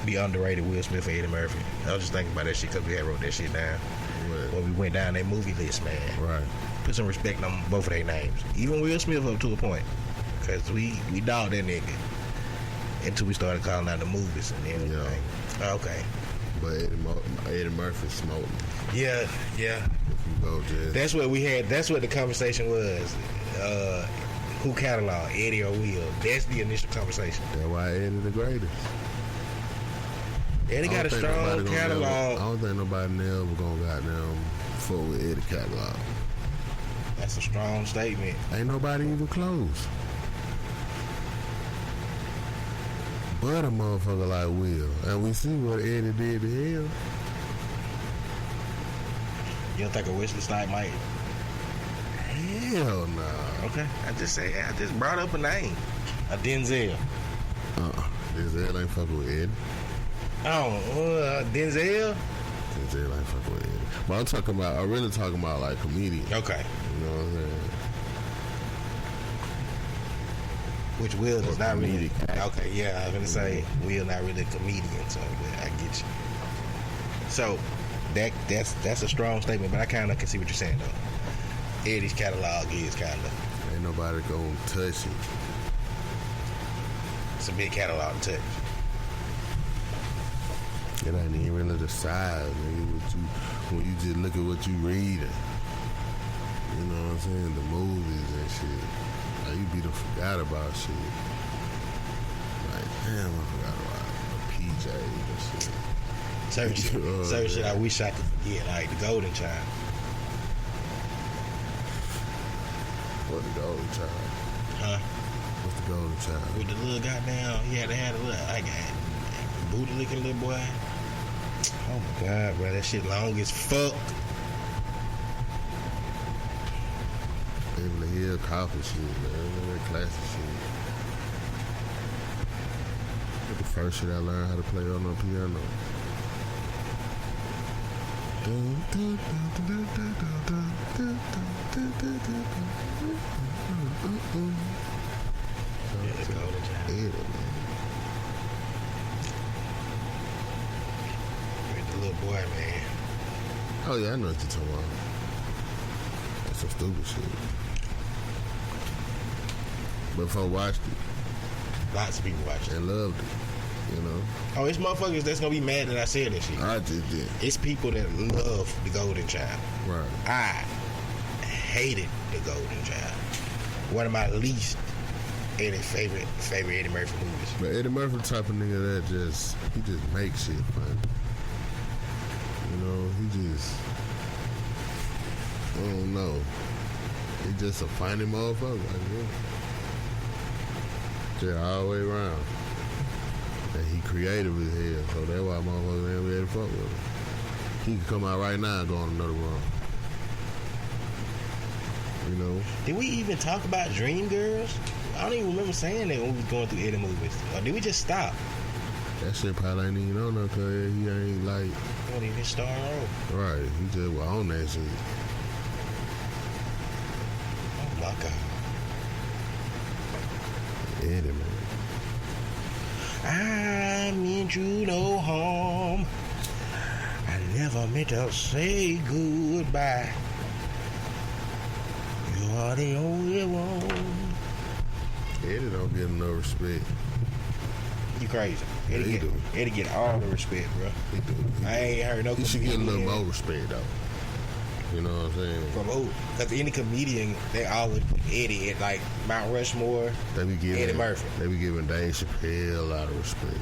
Be underrated Will Smith or Eddie Murphy. I was just thinking about that shit because we had wrote that shit down. When we went down that movie list, man. Right. Put some respect on both of their names. Even Will Smith up to a point. Because we dogged that nigga until we started calling out the movies and everything. Yeah. Okay. But Eddie Murphy smoked. Yeah. If you go just. That's what we had. That's what the conversation was. Who catalog, Eddie or Will? That's the initial conversation. That's why Eddie the greatest. Eddie got a strong catalog. I don't think nobody never gonna goddamn fuck with Eddie catalog. That's a strong statement. Ain't nobody even close. But a motherfucker like Will. And we see what Eddie did to him. You don't think a Wesley Snipes might? Hell nah. Okay. I just brought up a name. A Denzel. Denzel ain't fucking with Eddie. Oh, Denzel? Denzel ain't fucking with Eddie. But I'm really talking about like comedians. Okay. You know what I'm saying? Which Will is not really. Okay, yeah, I was gonna say Will not really a comedian, so I get you. So that's a strong statement, but I kind of can see what you're saying though. Eddie's catalog is kind of. Ain't nobody gonna touch it. It's a big catalog to touch. It ain't even really the size, nigga. When you just look at what you reading, you know what I'm saying? The movies and shit. Like, you be done forgot about shit. Like, damn, I forgot about PJ and shit. Certain shit I wish I could forget, like the Golden Child. What the Golden Child? Huh? What's the Golden Child? With the little goddamn, they had a little, like, booty looking little boy. Oh my God, bro, that shit long as fuck. Beverly Hill Coffee shit, man. That classic shit. That's the first shit I learned how to play on the piano. The little boy, man. Oh yeah, I know what you're talking about. some stupid shit. But folks watched it. Lots of people watched it and loved it. You know. Oh, it's motherfuckers that's gonna be mad that I said that shit. I just did. It's people that love the Golden Child. Right. I hated the Golden Child. One of my least favorite Eddie Murphy movies. But Eddie Murphy the type of nigga that just makes shit fun. You know, he just I don't know. He just a funny motherfucker. Like, yeah. Just all the way around. And he creative as hell, so that's why motherfuckers ain't ready to fuck with him. He can come out right now and go on another run. You know? Did we even talk about Dreamgirls? I don't even remember saying that when we was going through Eddie movies. Or did we just stop? That shit probably ain't even on there because he ain't like... He wasn't even star role. Right, he just was on that shit. Oh my God. Eddie, man. I meant you no harm. I never meant to say goodbye. You are the only one. Eddie don't get no respect. You crazy. Eddie get all the respect, bro. He do. I ain't heard no He should get a little comedian more respect, though. You know what I'm saying? from who? Because any comedian, they always put Eddie at like Mount Rushmore. They be giving Eddie Murphy. They be giving Dave Chappelle a lot of respect.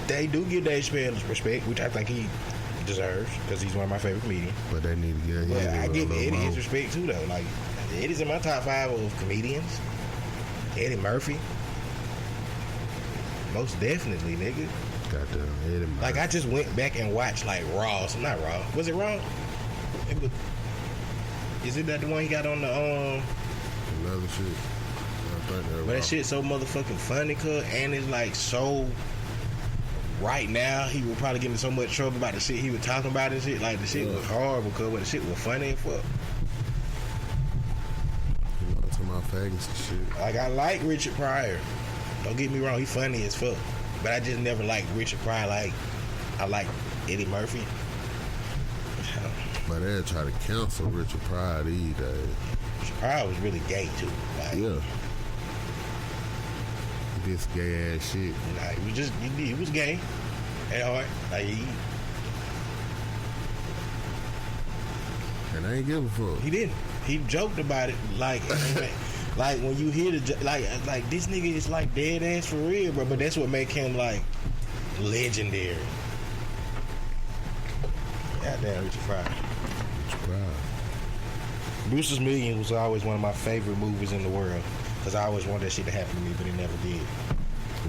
They do give Dave Chappelle respect, which I think he deserves because he's one of my favorite comedians. But they need to get. But I give a little Eddie more. his respect too, though. Like Eddie's in my top 5 of comedians. Eddie Murphy, most definitely, nigga. Goddamn Eddie Murphy. Like I just went back and watched like Raw. So not Raw. Was it Raw? It was. Is it that the one he got on the Another shit. I think But that shit so motherfucking funny, cuz, and it's like so. Right now, he would probably get in so much trouble about the shit he was talking about and shit. Like the shit was horrible, cuz, but the shit was funny as fuck. You know, talking about faggots and shit. Like I like Richard Pryor. Don't get me wrong, he funny as fuck. But I just never liked Richard Pryor like I like Eddie Murphy. But they'll try to cancel Richard Pryor these days. Richard Pryor was really gay too. Like, Yeah. He did some gay ass shit. nah, he was gay at heart. Like And I ain't give a fuck. he didn't. He joked about it like like when you hear the like this nigga is like dead ass for real, bro. But that's what make him like legendary. Goddamn Richard Pryor. Richard Pryor. Brewster's Millions was always one of my favorite movies in the world because I always wanted that shit to happen to me, but it never did.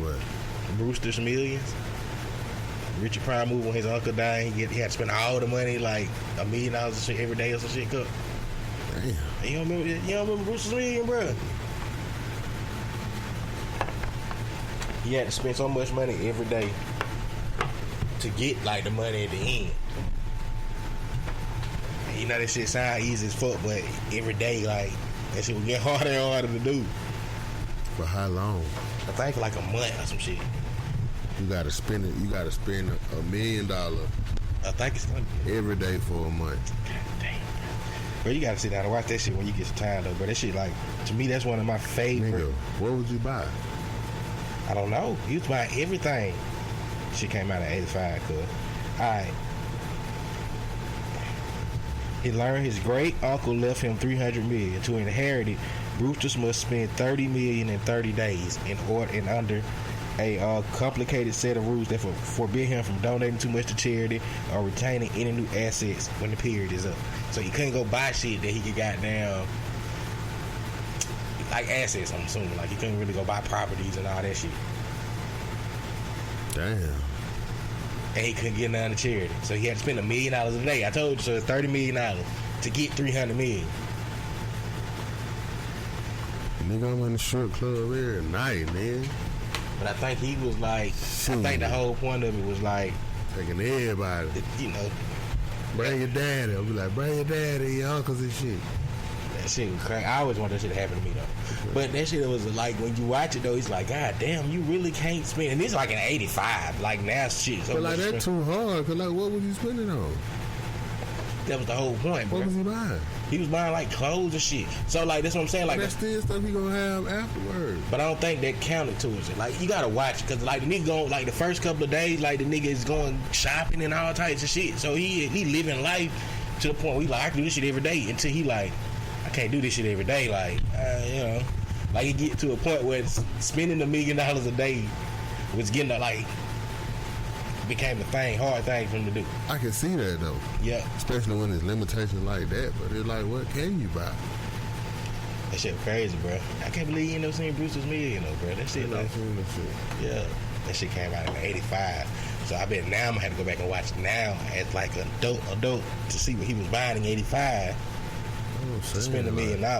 What? Brewster's Millions. Richard Pryor movie when his uncle died, he had to spend all the money, like $1 million and shit every day or some shit. Cook. Damn. You don't remember Brewster's Millions, bro? He had to spend so much money every day to get like the money at the end. You know that shit sound easy as fuck, but every day like that shit would get harder and harder to do. For how long? I think for like a month or some shit. You gotta spend it. You gotta spend $1 million I think it's gonna be. every day for a month. God damn. Bro, you gotta sit down and watch that shit when you get some time though. But that shit like to me that's one of my favorite. Nigga, what would you buy? I don't know. He was buying everything. Shit came out in 85, cuz. Alright. He learned his great uncle left him $300 million. To inherit it, Brewster must spend $30 million in 30 days in order and under a complicated set of rules that forbid him from donating too much to charity or retaining any new assets when the period is up. So he couldn't go buy shit that he could goddamn like assets, I'm assuming. Like he couldn't really go buy properties and all that shit. Damn. And he couldn't get none to charity. So he had to spend $1 million a day. I told you, so it's $30 million to get $300 million. Nigga, I'm in the strip club every night, man. But I think he was like, I think the whole point of it was like, Taking everybody. you know, Bring your daddy. I'll be like, bring your daddy, your uncles and shit. that shit was crazy. I always wanted that shit to happen to me though. But that shit was like, when you watch it though, it's like, God damn, you really can't spend. And this is like in 85. Like now shit. So But like much that's spend- too hard. Cause like, what was you spending on? That was the whole point, bro. What was he buying? He was buying like clothes and shit. So like that's what I'm saying. Like that's still stuff he gonna have afterwards. But I don't think that counted towards it. Like you gotta watch because like the nigga going like the first couple of days, like the nigga is going shopping and all types of shit. So he living life to the point where he like I can do this shit every day until he like I can't do this shit every day. Like you know, like he get to a point where it's spending $1 million a day was getting to like became a hard thing for him to do. I can see that though. Yeah. Especially when there's limitations like that. But it's like, what can you buy? That shit crazy, bro. I can't believe you ain't never seen Brewster's Million, though, bro. That shit, like, yeah, that shit came out in '85. So I bet now I'm gonna have to go back and watch now as like an adult to see what he was buying in '85 to spend $1 million. The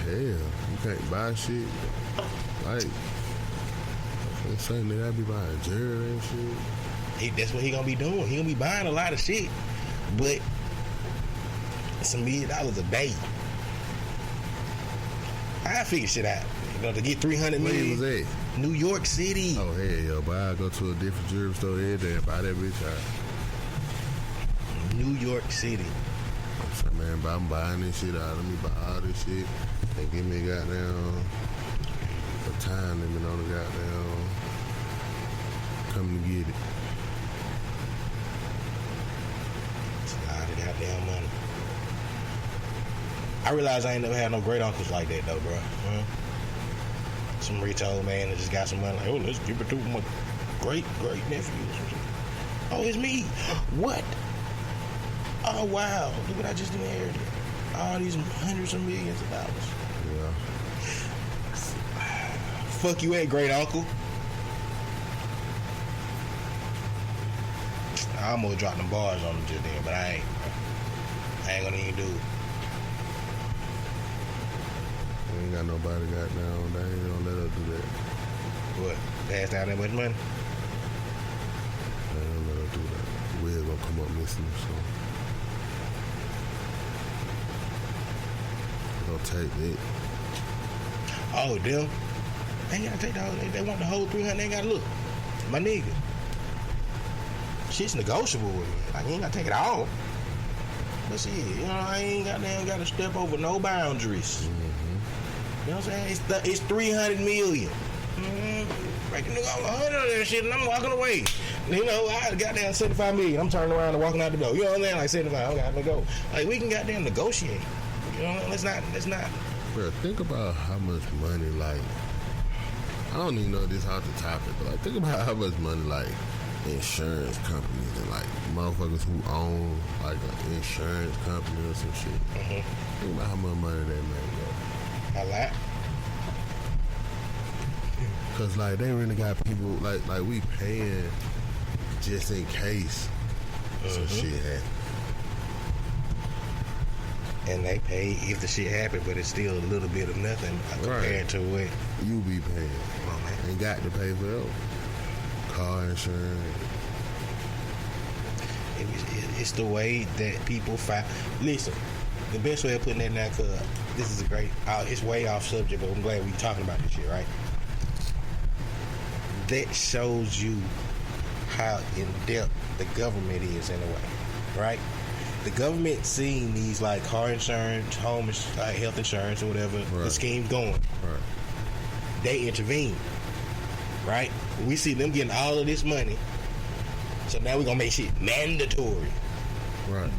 hell, you can't buy shit like. I'm saying nigga, I be buying jewelry and shit. That's what he gonna be doing. He gonna be buying a lot of shit, but it's $1 million a day. I figure shit out. You know, to get 300 million. Where was that? New York City. Oh hell, yo, but I go to a different jewelry store every day and buy that bitch out. New York City. I'm saying, man, I'm buying this shit out. Let me buy all this shit and give me a goddamn a time limit on the goddamn. Come to get it. It's a lot of goddamn money. I realize I ain't never had no great uncles like that though, bro. Some rich old man that just got some money. Like, oh, let's give it to my great nephew. Oh, it's me. What? Oh wow! Look what I just inherited. All these hundreds of millions of dollars. Yeah. Fuck you, great uncle. I almost dropped them bars on him just then, but I ain't gonna even do it. We ain't got nobody got down. They ain't gonna let us do that. What? Pass down that much money? They ain't gonna let us do that. We're gonna come up missing, so we're gonna take it. Oh, them? They ain't gotta take the whole. They want the whole 300. They ain't gotta look. My nigga. Shit's negotiable with me. Like, you ain't gotta take it all. But shit, you know, I ain't gotta step over no boundaries. Mm-hmm. You know what I'm saying? It's 300 million. Right, nigga, I'm 100 of that shit, and I'm walking away. You know, I got down 75 million. I'm turning around and walking out the door. You know what I'm saying? Like 75, I got to go. Like, we can goddamn negotiate. You know, let's not. Bro, think about how much money, like, I don't even know this off the topic, but like, think about how much money, like, insurance companies and like motherfuckers who own like an insurance company or some shit. Mm-hmm. Think about how much money they make, bro. A lot. Cause like they really got people like we paying just in case some shit happen. And they pay if the shit happen, but it's still a little bit of nothing compared to what you be paying. Come on, man. Ain't got to pay for it. Car insurance. It's the way that people find. Listen, the best way of putting that now, cause this is a great. It's way off subject, but I'm glad we talking about this shit, right? That shows you how in depth the government is in a way, right? The government seeing these like car insurance, home, like health insurance or whatever, the scheme going. Right. They intervene, right? We see them getting all of this money, so now we're gonna make shit mandatory, right?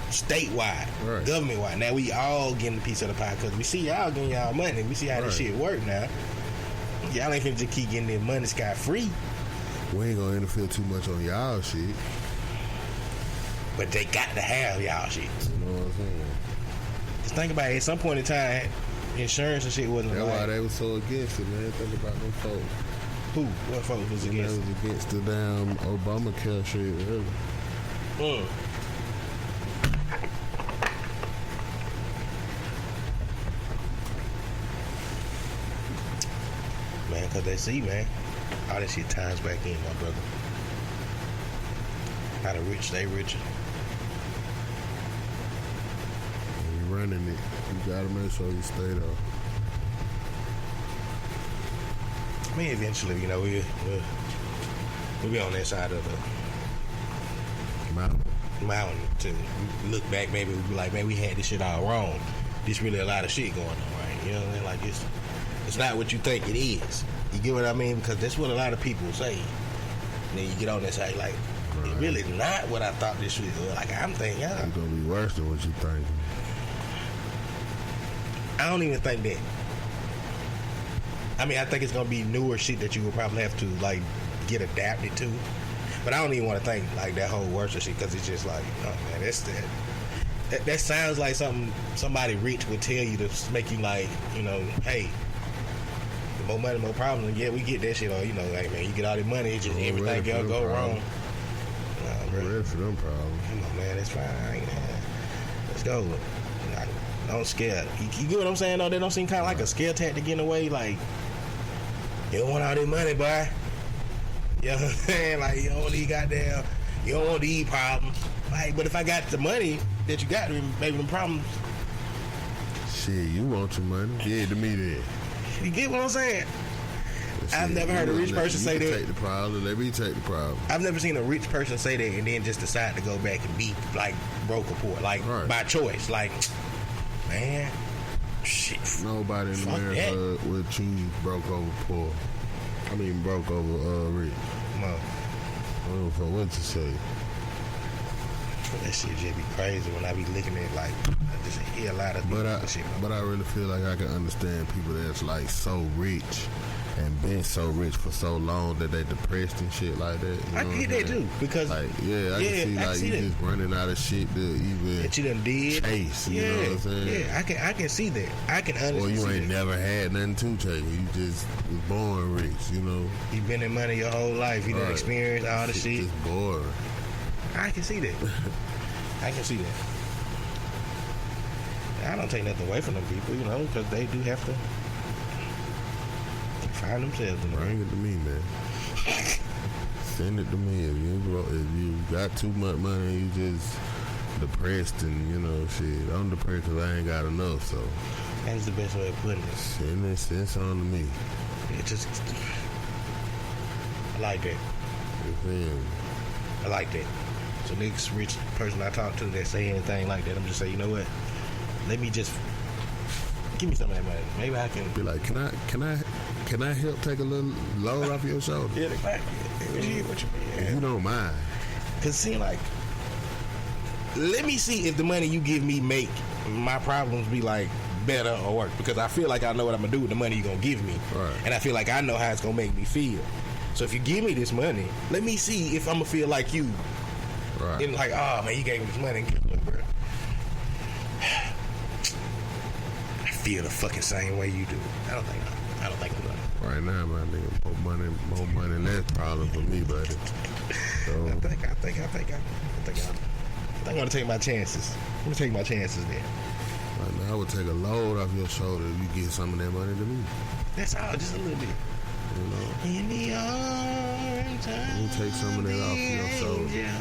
Statewide, right. Government-wide. Now we all getting a piece of the pie because we see y'all getting y'all money. We see how this shit work now. Y'all ain't finna just keep getting their money scot-free. We ain't gonna interfere too much on y'all shit. But they got to have y'all shit. You know what I'm saying? Just think about it. At some point in time, insurance and shit wasn't. That's why they was so against it, man. Think about them folks. Who? What folks was against? They was against the damn Obamacare shit. Man, because they see, man, all that shit ties back in, my brother. How the rich stay richer. When you running it, you gotta make sure you stay there. I mean, eventually, you know, we'll be on that side of the mountain. mountain to look back. Maybe we be like, man, we had this shit all wrong. There's really a lot of shit going on, right? You know what I mean? Like it's not what you think it is. You get what I mean? Because that's what a lot of people say. And then you get on that side like, it really not what I thought this shit was. Like I'm thinking, It's gonna be worse than what you think. I don't even think that. I mean, I think it's gonna be newer shit that you will probably have to like get adapted to. But I don't even want to think like that whole worse shit because it's just like, oh man, that's that sounds like something somebody rich would tell you to make you like, you know, hey, the more money, more problems. Yeah, we get that shit. Or you know, like man, you get all the money, it's just everything gonna go wrong. Ready for them problems. Come on, man, it's fine. Let's go. Don't scare. You get what I'm saying? Though they don't seem kind of like a scare tactic in a way. Like you don't want all this money, boy. You know what I'm saying? Like you don't want these goddamn. You don't want these problems. Like, but if I got the money that you got, maybe them problems. Shit, you want your money? Yeah, to me then. You get what I'm saying? I've never heard a rich person say that. Take the problem. Let me take the problem. I've never seen a rich person say that and then just decide to go back and be like broke or poor, like by choice. Like, man, shit. Nobody in America would choose broke over poor. I mean, broke over rich. No. I don't know what to say. That shit just be crazy when I be looking at like I just hear a lot of shit. But I really feel like I can understand people that's like so rich and been so rich for so long that they depressed and shit like that. I get that too because like I can see you just running out of shit to even that you done did chase. You know what I'm saying? Yeah, I can see that. I can understand. Or you ain't never had nothing to chase. You just was born rich. You know. You been in money your whole life. You done experienced all the shit. Just boring. I can see that. I can see that. I don't take nothing away from them people, you know, because they do have to find themselves. Bring it to me, man. Send it to me. If you got too much money, you just depressed and, you know, shit. I'm depressed because I ain't got enough, so. That's the best way of putting it. Send something to me. It just, I like that. You feel me? I like that. So next rich person I talk to that say anything like that, I'm just saying, you know what? Let me just give me some of that money. Maybe I can be like, can I help take a little load off your shoulder? Yeah, exactly. What you mean? If you don't mind. Cause see, like, let me see if the money you give me make my problems be like better or worse. Because I feel like I know what I'm gonna do with the money you're gonna give me, and I feel like I know how it's gonna make me feel. So if you give me this money, let me see if I'm gonna feel like you. Right. And like, oh man, you gave me this money, bro. I feel the fucking same way you do. I don't think I'm gonna. Right now, my nigga, more money, less problem for me, buddy. So I think I'm gonna take my chances. I'm gonna take my chances there. Right now, I would take a load off your shoulder if you get some of that money to me. That's all, just a little bit. You know. In the arms of you take some of that off your shoulder.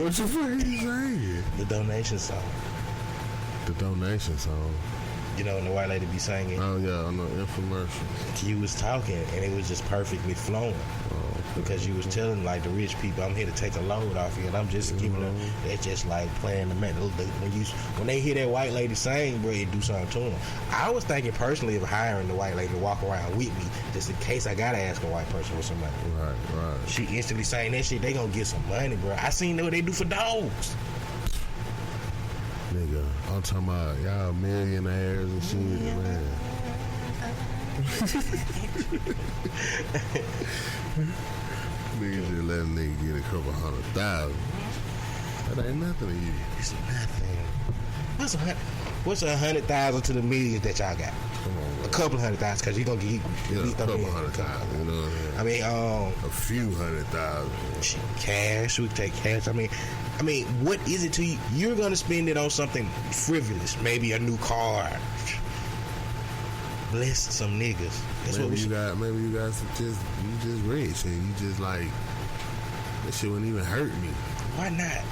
What you fucking saying? The donation song. The donation song. You know, and the white lady be singing. Oh yeah, on the infomercial. You was talking, and it was just perfectly flowing. Because you was telling like the rich people, I'm here to take a load off you, and I'm just giving them. They're just like playing the metal. When they hear that white lady sing, bro, it do something to them. I was thinking personally of hiring the white lady to walk around with me, just in case I gotta ask a white person for some money. Right. She instantly saying that shit. They gonna get some money, bro. I seen what they do for dogs. Nigga, I'm talking about y'all millionaires and shit, man. Nigga just let a nigga get a couple $100,000. That ain't nothing to you. It's nothing. What's 100,000 to the millions that y'all got? Come on, bro. A couple $100,000, because you gonna get a couple $100,000. You know what I mean? A few $100,000. Cash. We can take cash. I mean, what is it to you? You're gonna spend it on something frivolous, maybe a new car. Bless some niggas. That's maybe what you got. Maybe you got some you just rich and you just like that shit wouldn't even hurt me. Why not?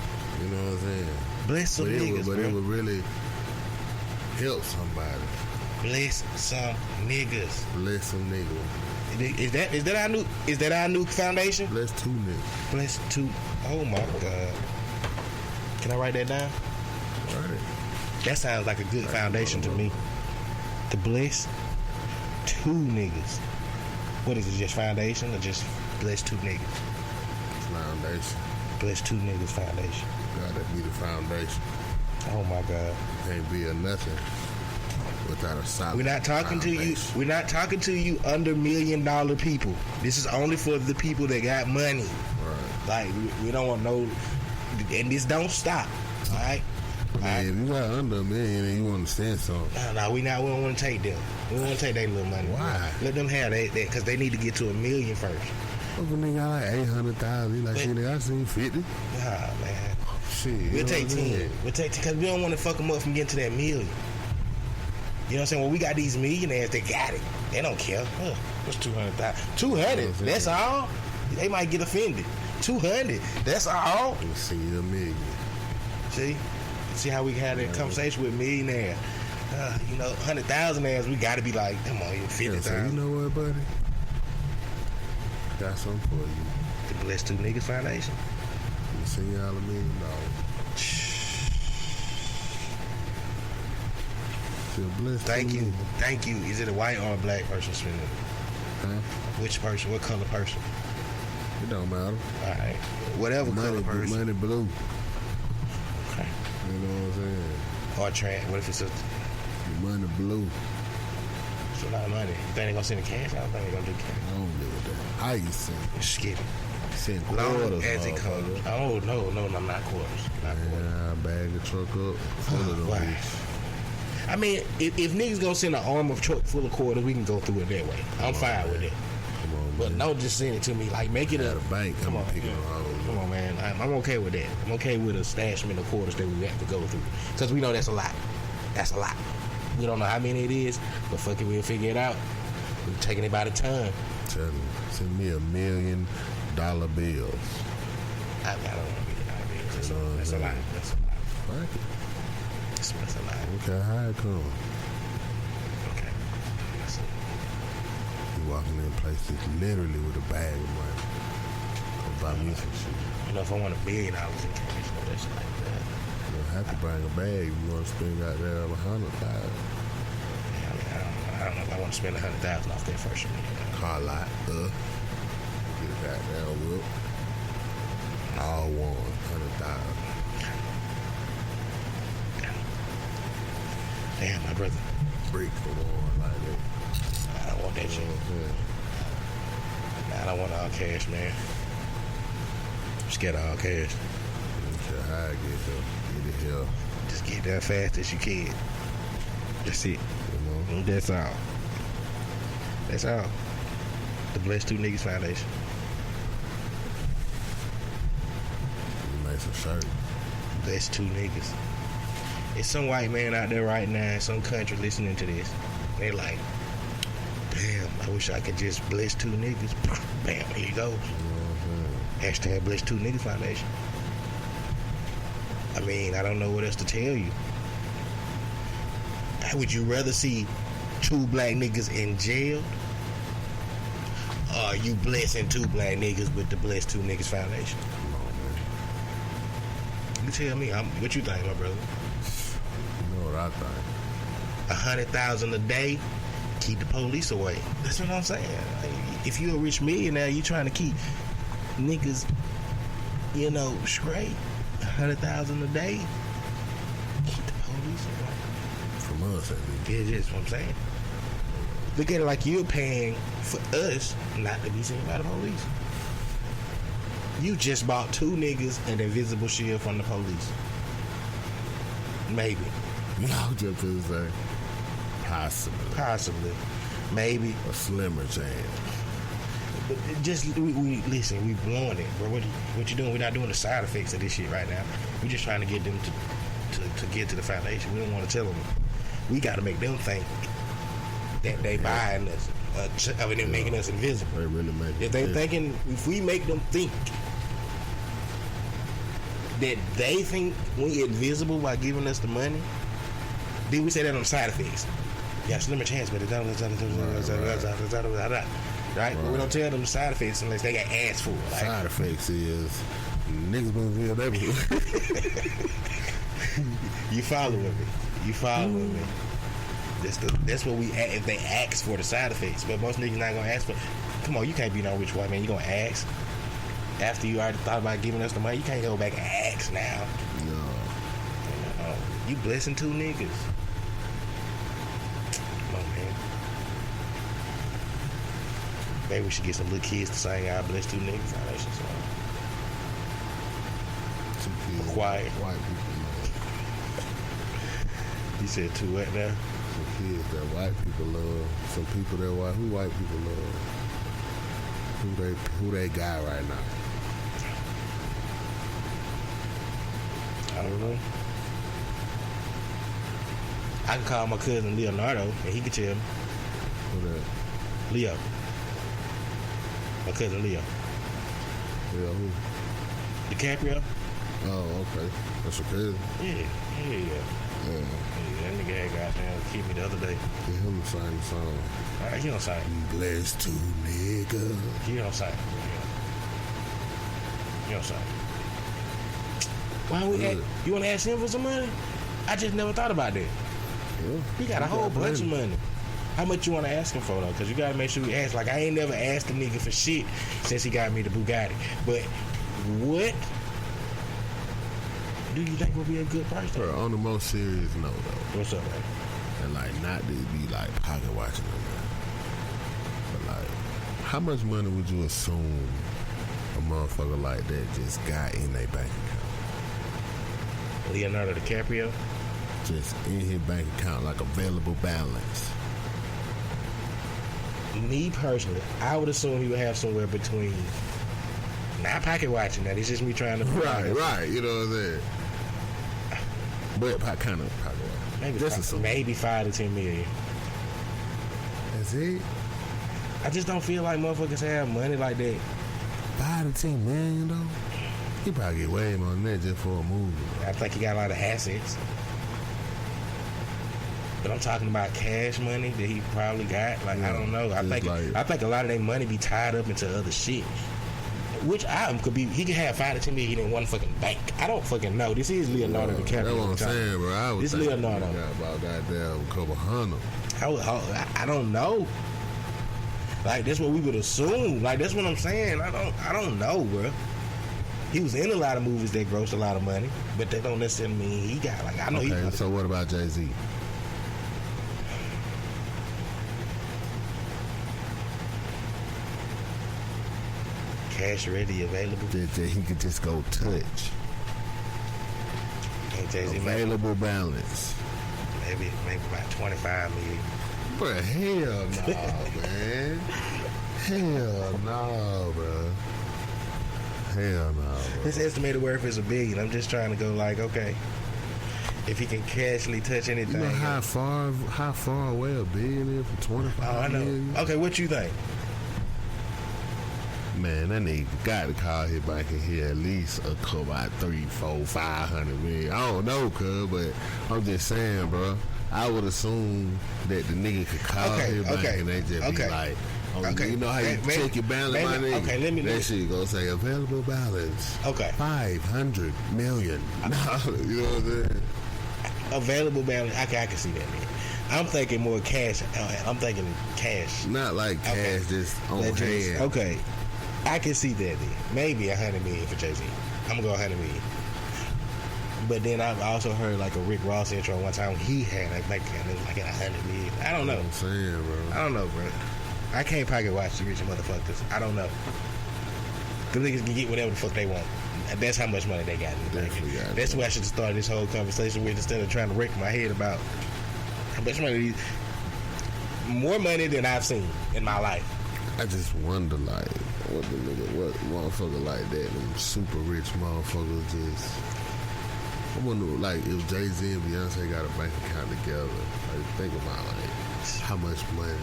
You know what I'm saying? Bless some niggas, but it would really help somebody. Bless some niggas. Bless some niggas. Is that our new foundation? Bless two niggas. Bless two. Oh my God. Can I write that down? Right. That sounds like a good foundation to me. To bless two niggas. What is it? Just foundation or just bless two niggas? Foundation. Bless two niggas foundation. Gotta be the foundation. Oh my God. Can't be a nothing without a solid. We're not talking to you. We're not talking to you under $1 million people. This is only for the people that got money. Right. Like we don't want no, and this don't stop. All right. Man, if you got under $1 million and you want to stand something. No, we don't want to take them. We don't want to take their little money. Why? Let them have that because they need to get to $1 million first. What if a nigga got like 800,000? He like, shit, nigga, I seen 50. Nah, man. Shit. We'll take 10. We'll take 10 because we don't want to fuck them up from getting to that $1 million. You know what I'm saying? Well, we got these millionaires. They got it. They don't care. What's 200,000? 200. That's all. They might get offended. 200. That's all. Let's see $1 million. See how we had that conversation with millionaires. 100,000 ass. We got to be like, come on, you 50,000. You know what, buddy? Got something for you. The Bless Two Niggas Foundation. We'll send y'all $1 million. Thank you. Is it a white or a black person spending it? Huh? Which person? What color person? It don't matter. All right. Whatever color person. Money blue. Okay. You know what I'm saying? Or what if it's a money blue? It's a lot of money. You think they're gonna send the cash? I don't think they're gonna do cash. I don't do that. How you send? Skip it. Send quarters as it comes. Oh no, not quarters. Not quarters. Yeah, bag the truck up full of them. Wow. I mean, if niggas gonna send an arm of truck full of quarters, we can go through it that way. I'm fine with it. Come on, but man. don't just send it to me. Like, make it a bank. Come on, come on, man. I'm okay with that. I'm okay with a stashment of quarters that we have to go through because we know that's a lot. That's a lot. We don't know how many it is, but fuck it, we'll figure it out. We're taking it by the ton. Tell me, send me $1 million bills. I don't want $1 million bills. That's a lot. That's a lot. Fuck it. That's a lot. Okay, how it come? Okay. You walking in places literally with a bag of money. Come buy me some shit. You know, if I want $1 billion in cash, that's like that. You don't have to bring a bag. You want to spend out there $100,000. I don't know if I want to spend $100,000 off that first year. Car lot, get a goddamn whip. All one, $100,000. Damn, my brother. Break for one like that. I don't want that shit. I don't want all cash, man. I'm scared of all cash. That's how I get there. Get it here. Just get there fast as you can. That's it. You know? That's all. That's all. The Bless Two Niggas Foundation. You make some shirt. Bless Two Niggas. It's some white man out there right now in some country listening to this. They like, damn, I wish I could just bless two niggas. Bam, here it goes. Hashtag Bless Two Niggas Foundation. I mean, I don't know what else to tell you. Would you rather see two black niggas in jail? Or are you blessing two black niggas with the Bless Two Niggas Foundation? Come on, man. You tell me, what you think, my brother? You know what I think. 100,000 a day, keep the police away. That's what I'm saying. If you're a rich millionaire, you trying to keep niggas, straight. 100,000 a day, keep the police away. From us, at least. Yeah, that's what I'm saying. Look at it like you're paying for us not to be seen by the police. You just bought two niggas an invisible shield from the police. Maybe. I was just gonna say, possibly. Maybe. A slimmer chance. But just, we listen, we blowing it, bro. What you doing? We're not doing the side effects of this shit right now. We're just trying to get them to get to the foundation. We don't want to tell them. We got to make them think that they buying us. They're making us invisible. They really make If they thinking, if we make them think that they think we invisible by giving us the money, then we say that on side effects. Yeah, slimmer chance, but it don't. right? But we don't tell them the side effects unless they got asked for it. Like, Side effects is niggas been real everywhere. you following me? You following me? That's what we if they ask for the side effects, but most niggas not gonna ask for. Come on, you can't be no rich white man. You gonna ask after you already thought about giving us the money. You can't go back and ask now. No. You blessing two niggas. Come on, man. Maybe we should get some little kids to sing "I bless two niggas." I know she's Two kids. Quiet. White people love. You said two what now? Some kids that white people love. Some people that who white people love. Who they got right now? I don't know. I can call my cousin Leonardo and he can tell me. Who that? Leo. My cousin Leo. Yeah, who? DiCaprio? Oh, okay. That's your cousin. Yeah. Yeah. That nigga had goddamn keep me the other day. Get him to sing the song. Alright, he don't sing. Blessed to nigga. He don't sing. He don't sing. Why we you wanna ask him for some money? I just never thought about that. Yeah. He got a whole bunch of money. How much you want to ask him for though? Because you gotta make sure you ask. Like I ain't never asked the nigga for shit since he got me the Bugatti. But what do you think will be a good price? Bro, on the most serious note though. What's up, man? And like not to be like pocket watching them, man. But like, how much money would you assume a motherfucker like that just got in their bank account? Leonardo DiCaprio? Just in his bank account, like available balance. Me personally, I would assume he would have somewhere between. Not pocket watching that. It's just me trying to. Right. You know what I'm saying? But kind of pocket watching. Maybe 5 to 10 million. That's it? I just don't feel like motherfuckers have money like that. 5 to 10 million though? He probably get way more than that just for a movie. I think he got a lot of assets. But I'm talking about cash money that he probably got. Like, yeah, I don't know. I think a lot of their money be tied up into other shit. Which could be. He could have 5 to 10 million in one fucking bank. I don't fucking know. This is Leonardo DiCaprio. That's what I'm saying, bro. This is Leonardo. Got about goddamn a couple hundred. I don't know. Like that's what we would assume. Like that's what I'm saying. I don't know, bro. He was in a lot of movies that grossed a lot of money, but that don't necessarily mean he got. Like I know. Okay, so what about Jay-Z? Cash ready available that he could just go touch. Available balance. Maybe about 25 million. But hell no, man. Hell no, bro. Hell no, bro. His estimated worth is $1 billion. I'm just trying to go like, okay, if he can casually touch anything. You know how far away $1 billion is from 25 Oh, I know. million? Okay, what you think? Man, that nigga got to call his bank in here at least a couple, about 300, 400, 500 million. I don't know, cuz, but I'm just saying, bro. I would assume that the nigga could call his bank and they just be like, you know how you check your balance, my nigga? Okay, let me. That shit go say available balance. Okay. 500 million. No, you know what I'm saying? Available balance. I can see that, man. I'm thinking more cash. I'm thinking cash. Not like cash, just on hand. Okay. I can see that then. Maybe 100 million for Jay-Z. I'm gonna go 100 million. But then I've also heard like a Rick Ross intro one time. He had a bank account that was like at 100 million. I don't know. I'm saying, bro. I don't know, bro. I can't pocket watch the rich motherfuckers. I don't know. The niggas can get whatever the fuck they want. That's how much money they got in the bank. That's what I should have started this whole conversation with instead of trying to wreck my head about how much money. More money than I've seen in my life. I just wonder, like, what motherfucker like that, them super rich motherfuckers just. I wonder, like, if Jay-Z and Beyonce got a bank account together, like, think about, like, how much money.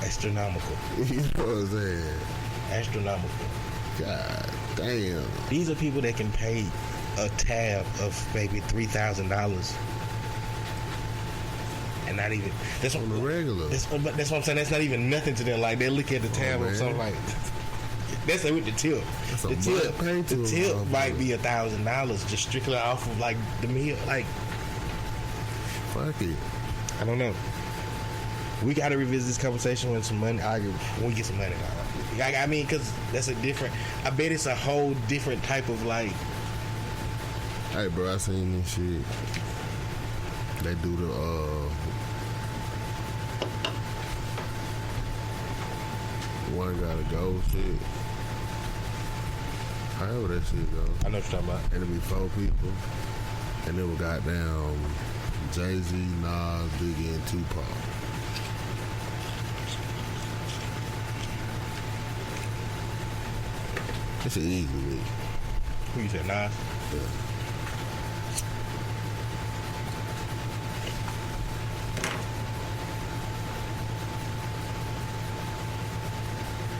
Astronomical. You know what I'm saying? Astronomical. God damn. These are people that can pay a tab of maybe $3,000 and not even that's on the regular. That's what I'm saying. That's not even nothing to them. Like they look at the tab or something like. That's with the tip. The tip might be $1,000 just strictly off of like the meal. Like, fuck it. I don't know. We got to revisit this conversation when some money. When we get some money. I mean, because that's a different. I bet it's a whole different type of like. Hey, bro, I seen this shit. They do the one gotta go shit. However that shit go. I know what you're talking about. And it be 4 people. And it was goddamn Jay-Z, Nas, Biggie, and Tupac. It's an easy week. Who you said, Nas? Yeah.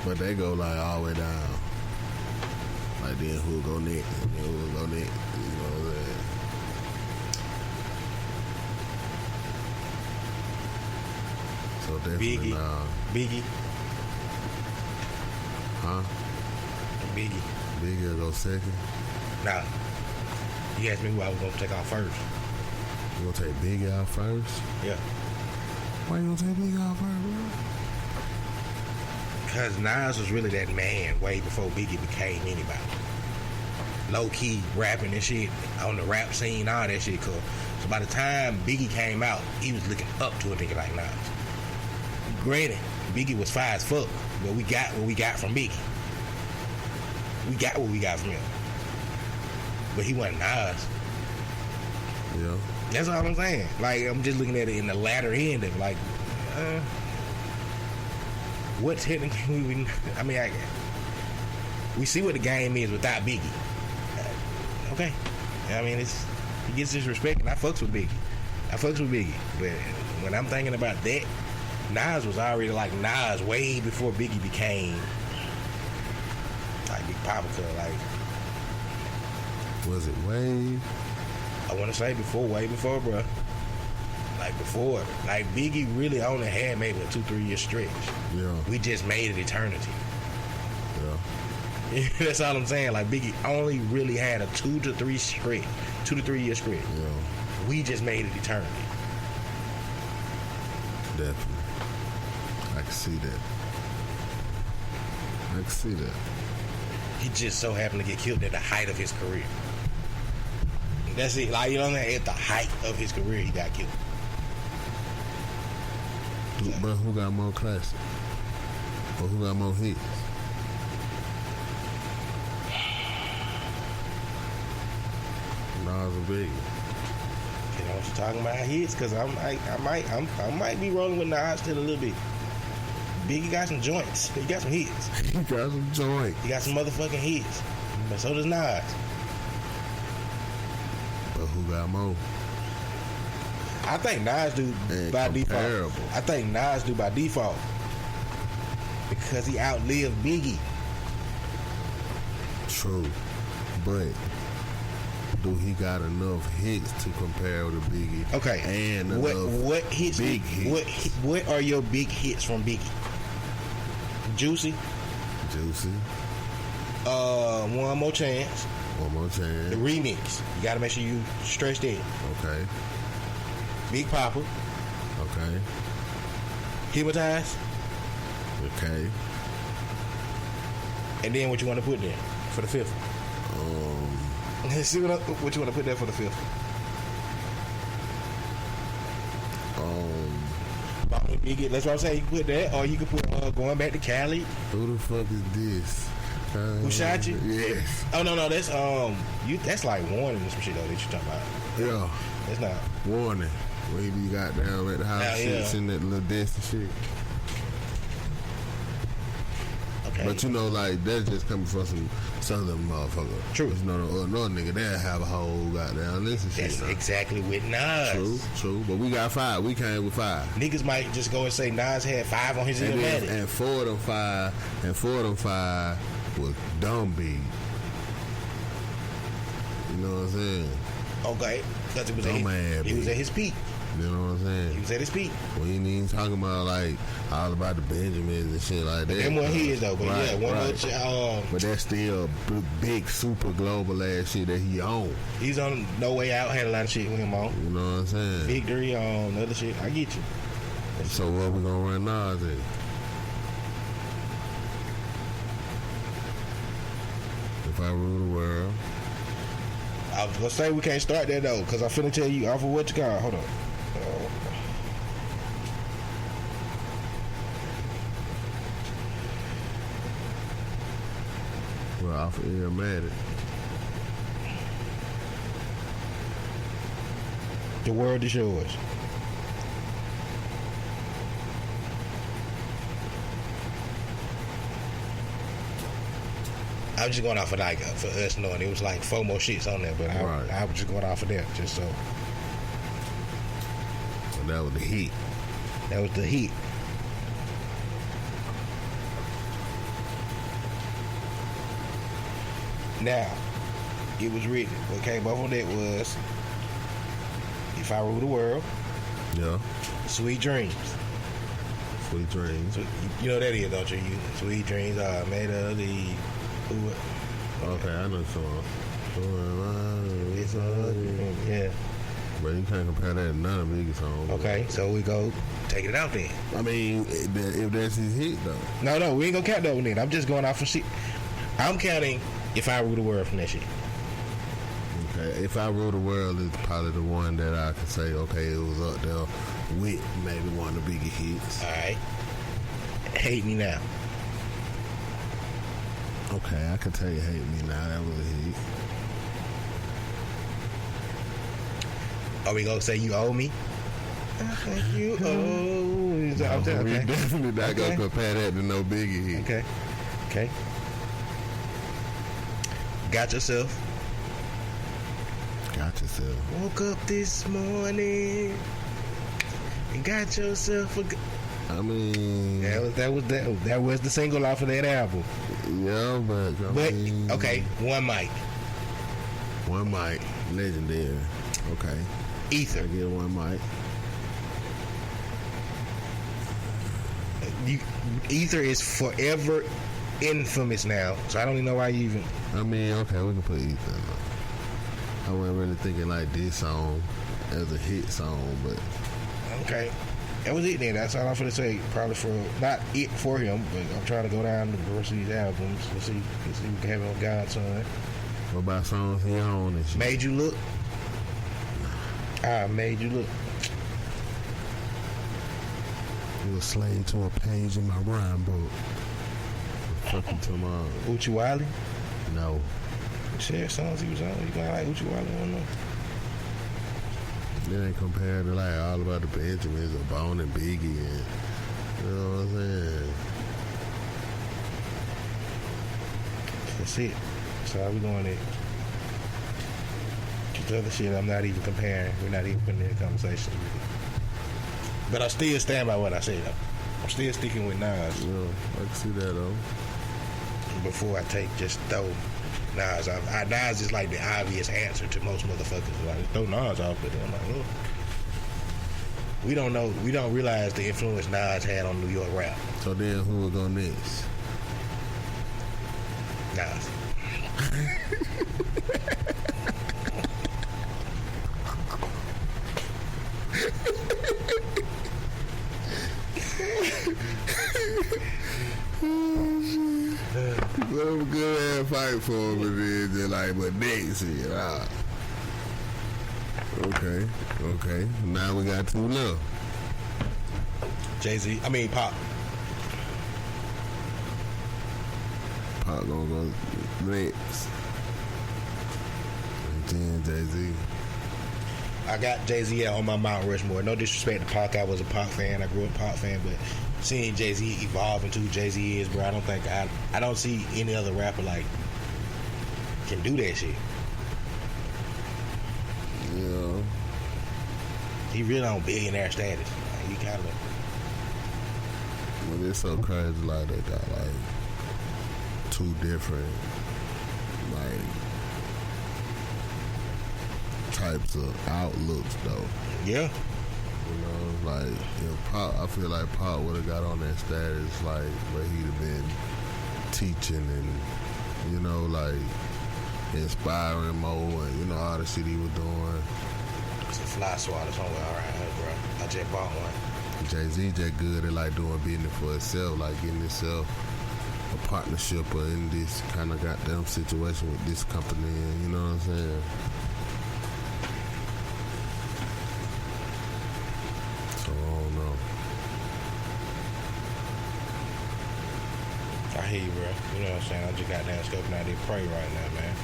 But they go like all the way down. Like then who'll go next? And then who'll go next? You know what I'm saying? So definitely Biggie. Huh? Biggie. Biggie will go second. Nah. You asked me who I was gonna take off first. You gonna take Biggie out first? Yeah. Why you gonna take Biggie out first, bro? Because Nas was really that man way before Biggie became anybody. Low key rapping and shit on the rap scene, all that shit. Cool. So by the time Biggie came out, he was looking up to a nigga like Nas. Granted, Biggie was fire as fuck, but we got what we got from Biggie. We got what we got from him. But he wasn't Nas. Yeah. That's all I'm saying. Like, I'm just looking at it in the latter end of like, what technically we see what the game is without Biggie. Okay. I mean, he gets disrespect, and I fucks with Biggie. But when I'm thinking about that, Nas was already like Nas way before Biggie became like Big Papa. Like, was it way? I want to say way before, bro. Like before, like Biggie really only had maybe a 2-3 year stretch. Yeah. We just made it eternity. Yeah. That's all I'm saying. Like Biggie only really had a 2 to 3 year stretch. Yeah. We just made it eternity. Definitely. I can see that. He just so happened to get killed at the height of his career. That's it. Like, you know what I'm saying? At the height of his career, he got killed. But who got more classics? Or who got more hits? Nas and Biggie. You know what you're talking about? Hits, because I might be rolling with Nas still a little bit. Biggie got some joints. He got some hits. He got some joints. He got some motherfucking hits. But so does Nas. But who got more? I think Nas do by default. I think Nas do by default because he outlived Biggie. True, but do he got enough hits to compare to Biggie? Okay, and what hits? Big hits. What are your big hits from Biggie? Juicy. One More Chance. The remix. You got to make sure you stretch that. Okay. Big Papa. Okay. Hypnotize. Okay. And then what you want to put there for the fifth? Let's see what you want to put there for the fifth. Biggie. That's what I'm saying. You can put that, or you can put Going Back to Cali. Who the fuck is this? Who shot you? Yes. Oh no, that's that's like Warning or some shit though that you talking about. Yeah. That's not Warning. Where you got down at the house, in that little dance and shit. Okay. But you know, like that's just coming from some southern motherfucker. True. You know, another nigga they'll have a whole goddamn list and shit. That's exactly with Nas. True. But we got 5. We came with 5. Niggas might just go and say Nas had 5 on his Illmatic. And 4 of them 5 was dumb beat. You know what I'm saying? Okay. Because it was Dumb he was at his peak. You know what I'm saying? He was at his peak. We ain't even talking about like all about the Benjamins and shit like that. Them one his though, but Right, yeah, one right. But that's still big, super global ass shit that he own. He's on No Way Out, had a lot of shit with him on. You know what I'm saying? Victory on other shit. I get you. So what we gonna run Nas at? If I rule the world. I was gonna say we can't start that though, cause I'm finna tell you off of what you got. Hold on. Well, off of Illmatic. The world is yours. I was just going off of like for us knowing it was like 4 more shits on there, but I was just going off of that just so. So that was the heat. That was the heat. Now, it was written. What came up on that was If I Rule the World. Yeah. Sweet Dreams. Sweet Dreams. So, you know what that is, don't you? Sweet Dreams are made of the. Okay, I know the song. Yeah. But you can't compare that to none of Biggie's songs. Okay, so we go take it out then. I mean, if that's his hit though. No, we ain't gonna count that one then. I'm just going off of shit. I'm counting If I Rule the World from that shit. Okay, If I Rule the World is probably the one that I could say, okay, it was up there with maybe one of the Biggie hits. All right. Hate Me Now. Okay, I could tell you Hate Me Now. That was a hit. Are we gonna say You Owe Me? I think you owe. We definitely not gonna compare that to no Biggie hit. Okay. Got Yourself. Got Yourself. Woke up this morning and got yourself a. I mean, that was the single off of that album. Yeah, but okay, One Mic. One Mic, legendary. Okay. Ether. I get One Mic. Ether is forever infamous now, so I don't even know why you even. I mean, okay, we can put Ether. I wasn't really thinking like this song as a hit song, but okay, that was it then. That's all I'm gonna say. Probably for not it for him, but I'm trying to go down the rest of these albums. Let's see if we can have it on Godson. What about songs he own and shit? Made You Look. I Made You Look. You a slave to a page in my rhyme book. Fucking tomorrow. Uchi Wally? No. Share songs he was on. You gonna like Uchi Wally or no? It ain't compared to like All About the Benjamins or Bone and Biggie and you know what I'm saying? That's it. So how we going there? The other shit I'm not even comparing. We're not even putting in conversations with it. But I still stand by what I said though. I'm still sticking with Nas. Yeah, I can see that though. Before I just throw Nas off. Nas is like the obvious answer to most motherfuckers. Like throw Nas off, but I'm like, oh. We don't know. We don't realize the influence Nas had on New York rap. So then who will go next? Nas. Well, good ass fight for him, and then just like, but next shit. Okay. Now we got two left. Jay-Z. I mean, Pop. Pop gonna go next. And then Jay-Z. I got Jay-Z on my Mount Rushmore. No disrespect to Pac. I was a Pac fan. I grew up a Pac fan, but seeing Jay-Z evolve into who Jay-Z is, bro, I don't see any other rapper like can do that shit. Yeah. He really on billionaire status. Like, he kind of. But it's so crazy, like they got like two different like types of outlooks though. Yeah. You know, like if Pop, I feel like Pop would have got on that status, like where he'd have been teaching and, you know, like inspiring more and, you know, all the shit he was doing. It's a fly swatter somewhere around here, bro. I just bought one. Jay-Z just good at like doing business for himself, like getting himself a partnership or in this kind of goddamn situation with this company, and you know what I'm saying? So I don't know. I hear you, bro. You know what I'm saying? I just got down scoping out there pray right now, man.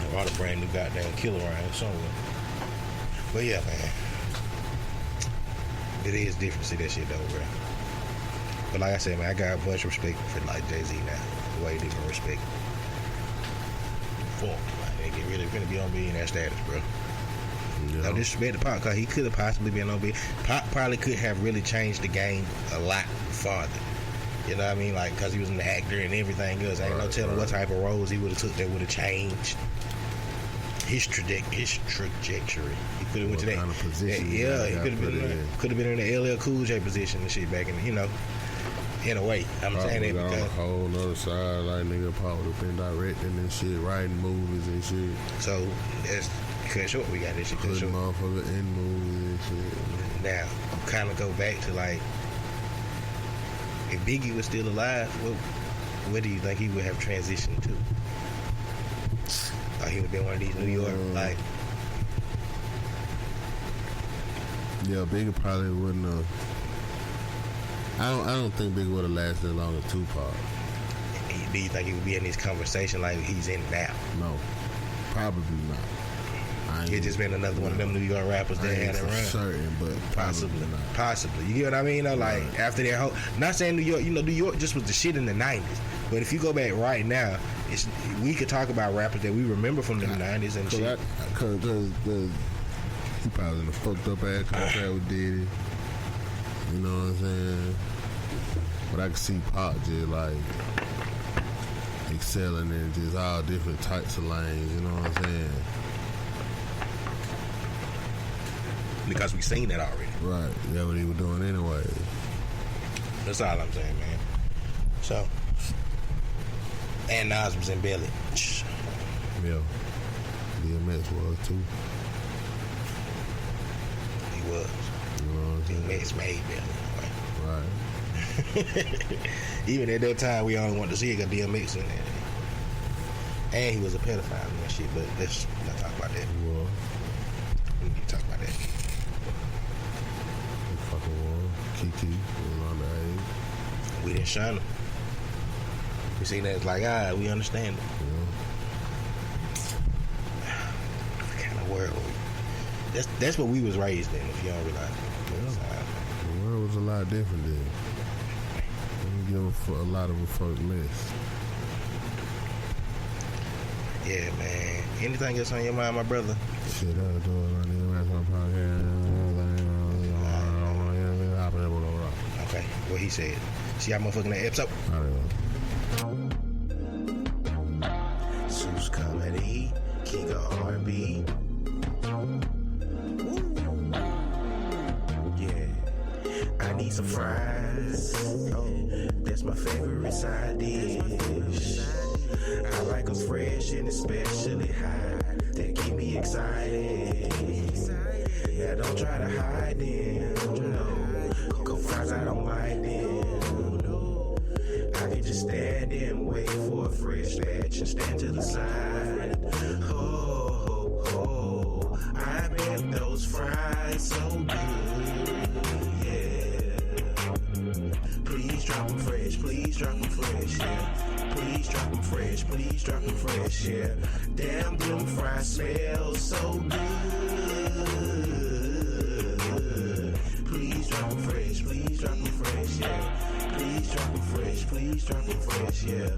I bought a brand new goddamn killer around here somewhere. But yeah, man. It is different to see that shit though, bro. But like I said, man, I got a bunch of respect for like Jay-Z now. Way different respect for him. Like, they really finna be on me in that status, bro. Yeah. No disrespect to Pop, cause he could have possibly been on B. Pop probably could have really changed the game a lot farther. You know what I mean? Like, cause he was an actor and everything else. Ain't no telling what type of roles he would have took that would have changed his trajectory. He could have went to that kind of position. Yeah, he could have been in the LL Cool J position and shit back in, you know, in a way. I'm Pop saying that was on because a whole nother side, like nigga Pop would have been directing and shit, writing movies and shit. so that's cut short. We got this shit cut Putting short. motherfucker in movies and shit. Now, kind of go back to like, if Biggie was still alive, what do you think he would have transitioned to? Or he would have been one of these New York, like, Yeah, Biggie probably wouldn't have. I don't think Biggie would have lasted as long as Tupac. do you think he would be in this conversation like he's in now? No, probably not. It just been another one of them New York rappers that had a run. Certain, but Possibly. not. Possibly. You get what I mean? Though, like after that whole, not saying New York. You know, New York just was the shit in the '90s. But if you go back right now, we could talk about rappers that we remember from the '90s and shit. Because he probably in a fucked up ass contract with Diddy. You know what I'm saying? But I can see Pop just like excelling in just all different types of lanes. You know what I'm saying? Because we seen that already. Right. That's what he was doing anyway. That's all I'm saying, man. So, and Nas was in Belly. Yeah. DMX was too. He was. You know what I'm saying? DMX made Belly. Right. Even at that time, we only wanted to see it because DMX in there. And he was a pedophile and shit, but let's not talk about that. Well, We need to talk about that. fucking war. Kiki was underage. We didn't shun him. We seen that it's like, we understand it. What kind of world? That's what we was raised in, if you don't realize it. The world was a lot different then. We give a lot of a fuck less. Yeah, man. Anything else on your mind, my brother? Shit, I was doing on the rest of my podcast. Okay, what he said. See how motherfucking that episode? Zeus Comedy, King of R&B. Yeah, I need some fries. Oh, that's my favorite side dish. I like them fresh and especially hot. That keep me excited. Yeah, don't try to hide them. No, cold fries, I don't like them. No, I can just stand and wait for a fresh batch and stand to the side. Oh, oh, oh, I bet those fries so good. Yeah, please drop them fresh. Please drop them fresh. Yeah. Please drop them fresh, please drop them fresh, yeah. Damn, them fries smell so good. Please drop them fresh, please drop them fresh, yeah. Please drop them fresh, please drop them fresh, yeah.